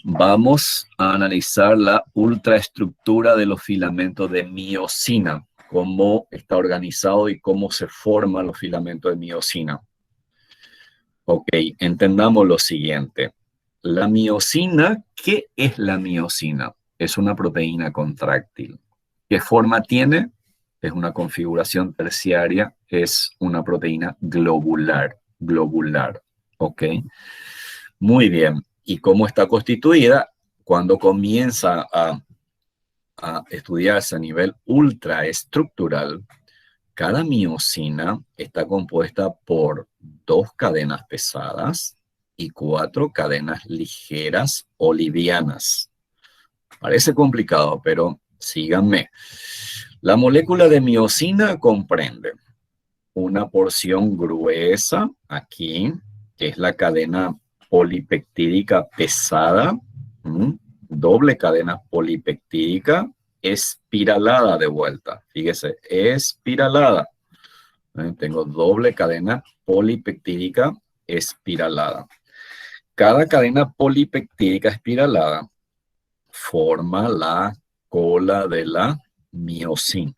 Vamos a analizar la ultraestructura de los filamentos de miosina, cómo está organizado y cómo se forman los filamentos de miosina. Ok, entendamos lo siguiente. La miosina, ¿qué es la miosina? Es una proteína contráctil. ¿Qué forma tiene? Es una configuración terciaria, es una proteína globular, ¿ok? Muy bien. ¿Y cómo está constituida? Cuando comienza a estudiarse a nivel ultraestructural, cada miosina está compuesta por 2 cadenas pesadas y 4 cadenas ligeras o livianas. Parece complicado, pero síganme. La molécula de miosina comprende una porción gruesa aquí, que es la cadena polipeptídica pesada, doble cadena polipeptídica, espiralada de vuelta. Fíjese, espiralada. Tengo doble cadena polipeptídica espiralada. cada cadena polipeptídica espiralada forma la cola de la miosina.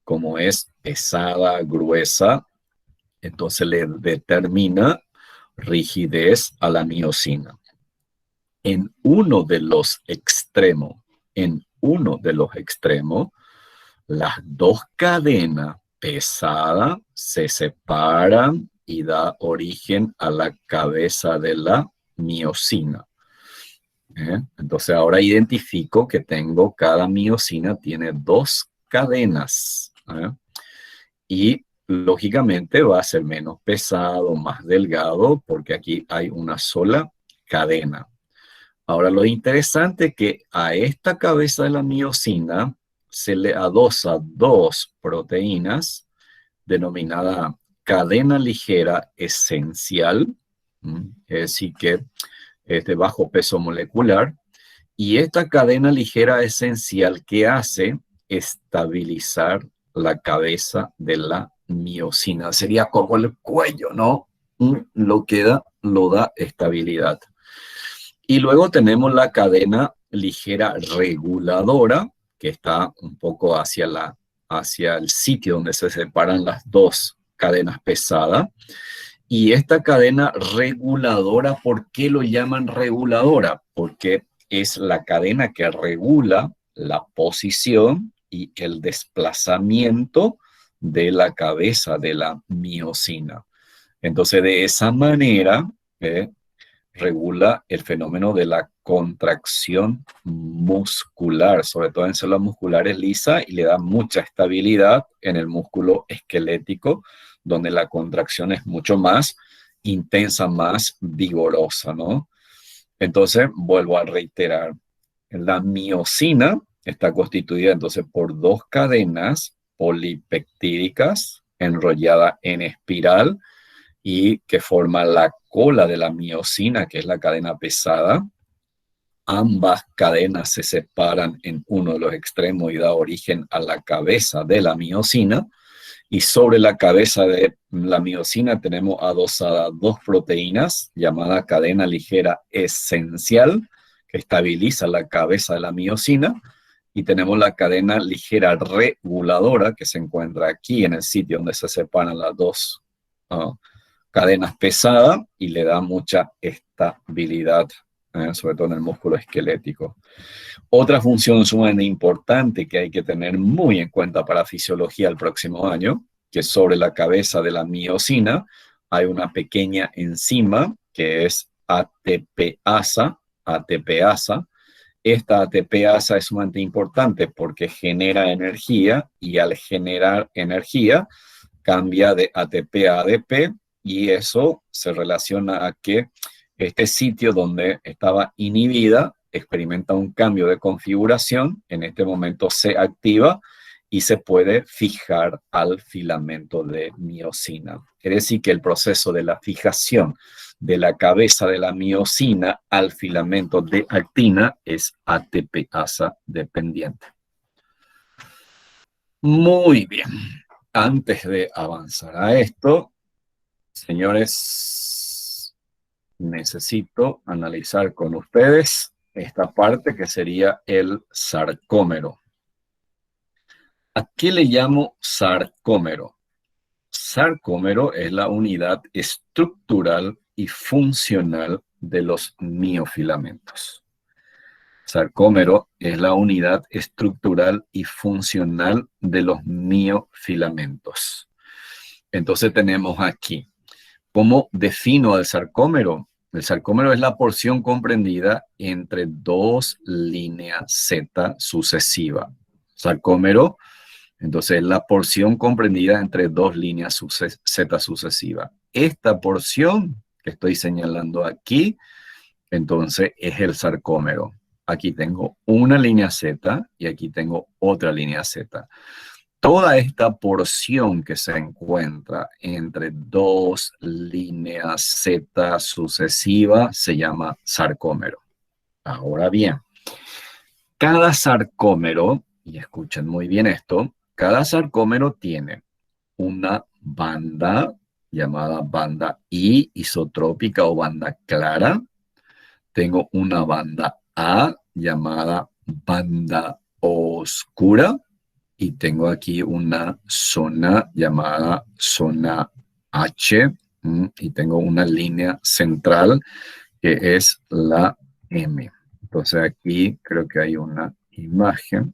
Como es pesada, gruesa, entonces le determina rigidez a la miosina. En uno de los extremos, las dos cadenas pesadas se separan y da origen a la cabeza de la miosina. Entonces ahora identifico que cada miosina tiene dos cadenas. Y lógicamente va a ser menos pesado, más delgado, porque aquí hay una sola cadena. Ahora lo interesante es que a esta cabeza de la miosina se le adosa dos proteínas denominada cadena ligera esencial, es decir, que es de bajo peso molecular, y esta cadena ligera esencial que hace estabilizar la cabeza de la miosina. Sería como el cuello, ¿no? Lo da estabilidad. Y luego tenemos la cadena ligera reguladora, que está un poco hacia el sitio donde se separan las dos cadenas pesadas. Y esta cadena reguladora, ¿por qué lo llaman reguladora? Porque es la cadena que regula la posición y el desplazamiento de la cabeza de la miosina. Entonces, de esa manera, regula el fenómeno de la contracción muscular, sobre todo en células musculares lisas, y le da mucha estabilidad en el músculo esquelético, donde la contracción es mucho más intensa, más vigorosa, ¿no? Entonces, vuelvo a reiterar, la miosina está constituida entonces por dos cadenas polipeptídicas enrolladas en espiral y que forman la cola de la miosina, que es la cadena pesada. Ambas cadenas se separan en uno de los extremos y da origen a la cabeza de la miosina. Y sobre la cabeza de la miosina tenemos adosadas dos proteínas llamadas cadena ligera esencial, que estabiliza la cabeza de la miosina. Y tenemos la cadena ligera reguladora, que se encuentra aquí en el sitio donde se separan las dos cadenas pesadas y le da mucha estabilidad, sobre todo en el músculo esquelético. Otra función sumamente importante que hay que tener muy en cuenta para fisiología el próximo año, que sobre la cabeza de la miosina hay una pequeña enzima que es ATPasa. Esta ATPasa es sumamente importante porque genera energía y al generar energía cambia de ATP a ADP y eso se relaciona a que este sitio donde estaba inhibida experimenta un cambio de configuración, en este momento se activa y se puede fijar al filamento de miosina. Quiere decir que el proceso de la fijación de la cabeza de la miosina al filamento de actina es ATPasa dependiente. Muy bien. Antes de avanzar a esto, señores, necesito analizar con ustedes esta parte que sería el sarcómero. ¿A qué le llamo sarcómero? Sarcómero es la unidad estructural y funcional de los miofilamentos. Sarcómero es la unidad estructural y funcional de los miofilamentos. Entonces tenemos aquí, ¿cómo defino al sarcómero? El sarcómero es la porción comprendida entre dos líneas Z sucesivas. Sarcómero, entonces, es la porción comprendida entre dos líneas Z sucesivas. Esta porción que estoy señalando aquí, entonces, es el sarcómero. Aquí tengo una línea Z y aquí tengo otra línea Z. Toda esta porción que se encuentra entre dos líneas Z sucesivas se llama sarcómero. Ahora bien, cada sarcómero, y escuchen muy bien esto, cada sarcómero tiene una banda llamada banda I isotrópica o banda clara. Tengo una banda A llamada banda oscura. Y tengo aquí una zona llamada zona H. Y tengo una línea central que es la M. Entonces aquí creo que hay una imagen.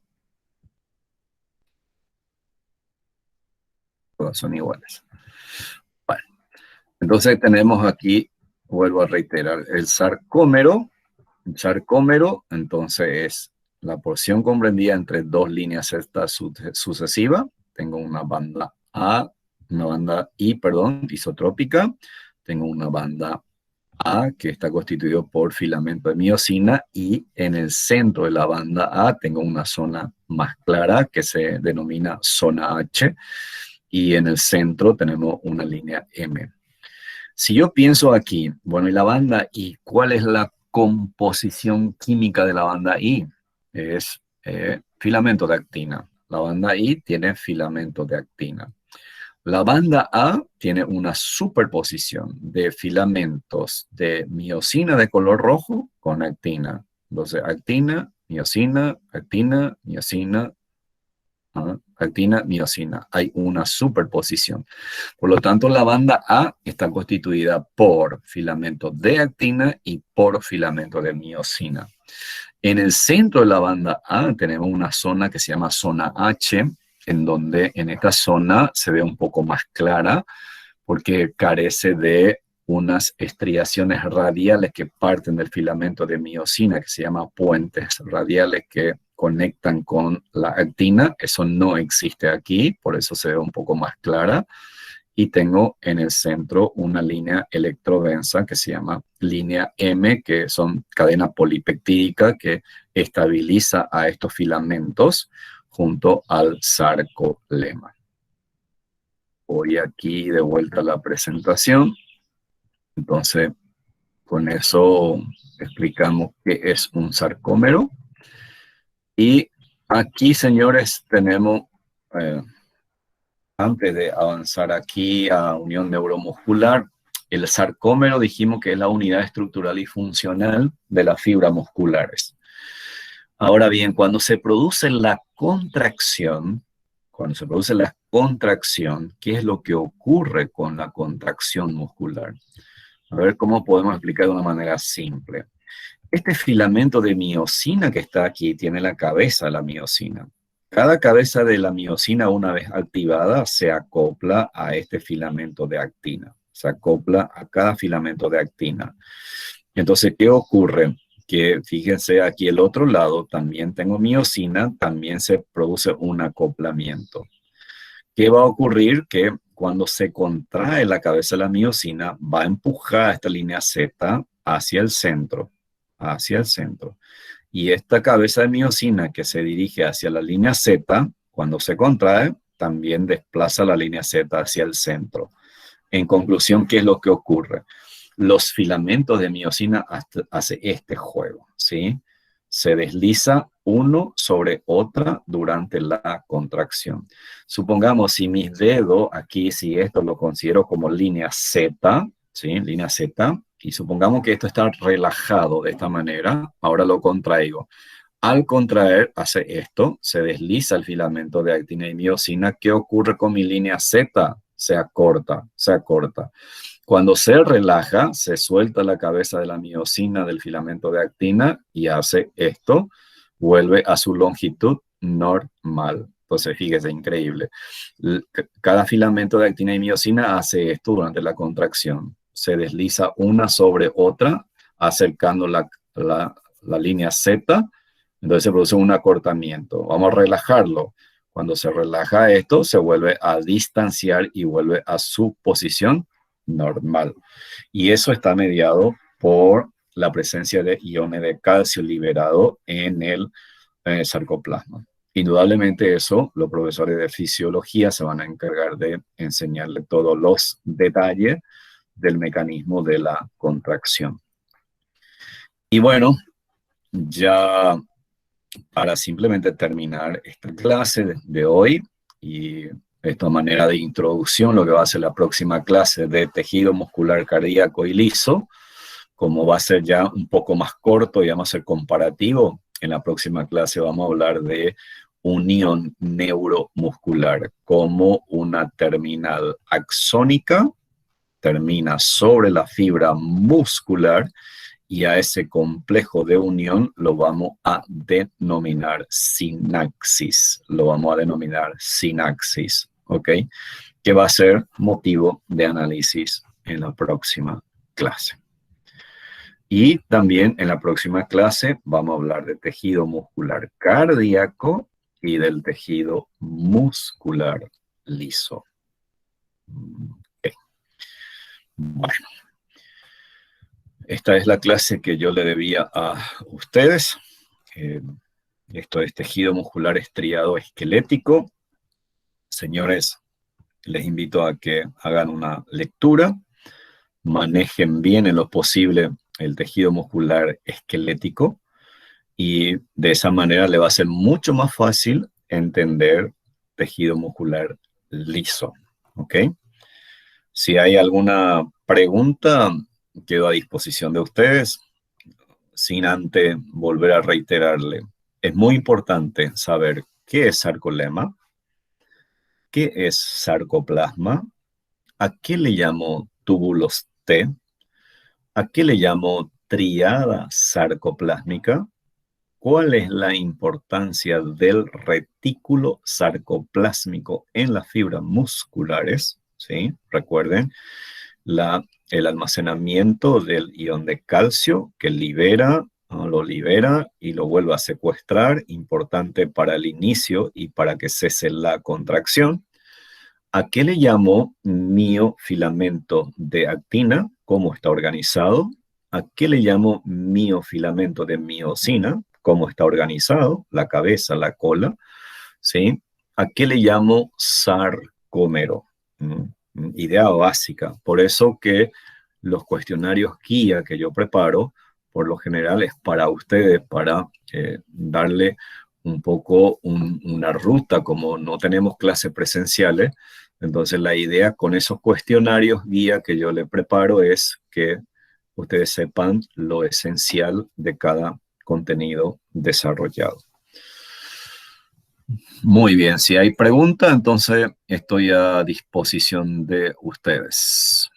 Todas son iguales. Bueno, entonces tenemos aquí, vuelvo a reiterar, el sarcómero. El sarcómero, entonces, es la porción comprendida entre dos líneas Z sucesivas. Tengo una banda A, una banda I, perdón, isotrópica. Tengo una banda A que está constituido por filamento de miosina y en el centro de la banda A tengo una zona más clara que se denomina zona H y en el centro tenemos una línea M. Si yo pienso aquí, bueno, y la banda I, ¿cuál es la composición química de la banda I? Es filamento de actina. La banda I tiene filamento de actina. La banda A tiene una superposición de filamentos de miosina de color rojo con actina. Entonces, actina, miosina, actina, miosina. Hay una superposición. Por lo tanto, la banda A está constituida por filamento de actina y por filamento de miosina. En el centro de la banda A tenemos una zona que se llama zona H, en donde en esta zona se ve un poco más clara porque carece de unas estriaciones radiales que parten del filamento de miosina, que se llama puentes radiales que conectan con la actina. Eso no existe aquí, por eso se ve un poco más clara. Y tengo en el centro una línea electrodensa que se llama línea M, que son cadena polipeptídica que estabiliza a estos filamentos junto al sarcolema. Voy aquí de vuelta a la presentación. Entonces, con eso explicamos qué es un sarcómero. Y aquí, señores, tenemos, antes de avanzar aquí a unión neuromuscular, el sarcómero dijimos que es la unidad estructural y funcional de las fibras musculares. Ahora bien, cuando se produce la contracción, ¿qué es lo que ocurre con la contracción muscular? A ver cómo podemos explicar de una manera simple. Este filamento de miosina que está aquí tiene la cabeza de la miosina. Cada cabeza de la miosina, una vez activada, se acopla a este filamento de actina. Se acopla a cada filamento de actina. Entonces, ¿qué ocurre? Que fíjense aquí el otro lado, también tengo miosina, también se produce un acoplamiento. ¿Qué va a ocurrir? Que cuando se contrae la cabeza de la miosina, va a empujar esta línea Z hacia el centro, hacia el centro. Y esta cabeza de miosina que se dirige hacia la línea Z, cuando se contrae, también desplaza la línea Z hacia el centro. En conclusión, ¿qué es lo que ocurre? Los filamentos de miosina hacen este juego, ¿sí? Se desliza uno sobre otra durante la contracción. Supongamos si mis dedos aquí, si esto lo considero como línea Z, ¿sí? Línea Z, y supongamos que esto está relajado de esta manera, ahora lo contraigo. Al contraer, hace esto, se desliza el filamento de actina y miosina. ¿Qué ocurre con mi línea Z? Se acorta, se acorta. Cuando se relaja, se suelta la cabeza de la miosina del filamento de actina y hace esto, vuelve a su longitud normal. Entonces, fíjese, increíble. Cada filamento de actina y miosina hace esto durante la contracción. Se desliza una sobre otra, acercando la línea Z, entonces se produce un acortamiento. Vamos a relajarlo. Cuando se relaja esto, se vuelve a distanciar y vuelve a su posición normal. Y eso está mediado por la presencia de iones de calcio liberado en el sarcoplasma. Indudablemente eso, los profesores de fisiología se van a encargar de enseñarle todos los detalles del mecanismo de la contracción. Y bueno, ya para simplemente terminar esta clase de hoy y esta manera de introducción, lo que va a ser la próxima clase de tejido muscular cardíaco y liso. Como va a ser ya un poco más corto y vamos a ser comparativo, en la próxima clase vamos a hablar de unión neuromuscular, como una terminal axónica termina sobre la fibra muscular y a ese complejo de unión lo vamos a denominar sinapsis. Lo vamos a denominar sinapsis, ¿ok? Que va a ser motivo de análisis en la próxima clase. Y también en la próxima clase vamos a hablar de tejido muscular cardíaco y del tejido muscular liso. Okay. Bueno, esta es la clase que yo le debía a ustedes. Esto es tejido muscular estriado esquelético. Señores, les invito a que hagan una lectura, manejen bien en lo posible el tejido muscular esquelético y de esa manera le va a ser mucho más fácil entender tejido muscular liso, ¿ok? Si hay alguna pregunta, quedo a disposición de ustedes, sin antes volver a reiterarle. Es muy importante saber qué es sarcolema, qué es sarcoplasma, a qué le llamo túbulos T, a qué le llamo triada sarcoplásmica, cuál es la importancia del retículo sarcoplásmico en las fibras musculares, ¿sí? Recuerden, el almacenamiento del ion de calcio que libera, ¿no? Lo libera y lo vuelve a secuestrar, importante para el inicio y para que cese la contracción. ¿A qué le llamo miofilamento de actina? ¿Cómo está organizado? ¿A qué le llamo miofilamento de miosina? ¿Cómo está organizado? La cabeza, la cola, ¿sí? ¿A qué le llamo sarcómero? Idea básica. Por eso que los cuestionarios guía que yo preparo, por lo general es para ustedes, para darle un poco una ruta, como no tenemos clases presenciales. Entonces la idea con esos cuestionarios guía que yo le preparo es que ustedes sepan lo esencial de cada contenido desarrollado. Muy bien, si hay preguntas, entonces estoy a disposición de ustedes.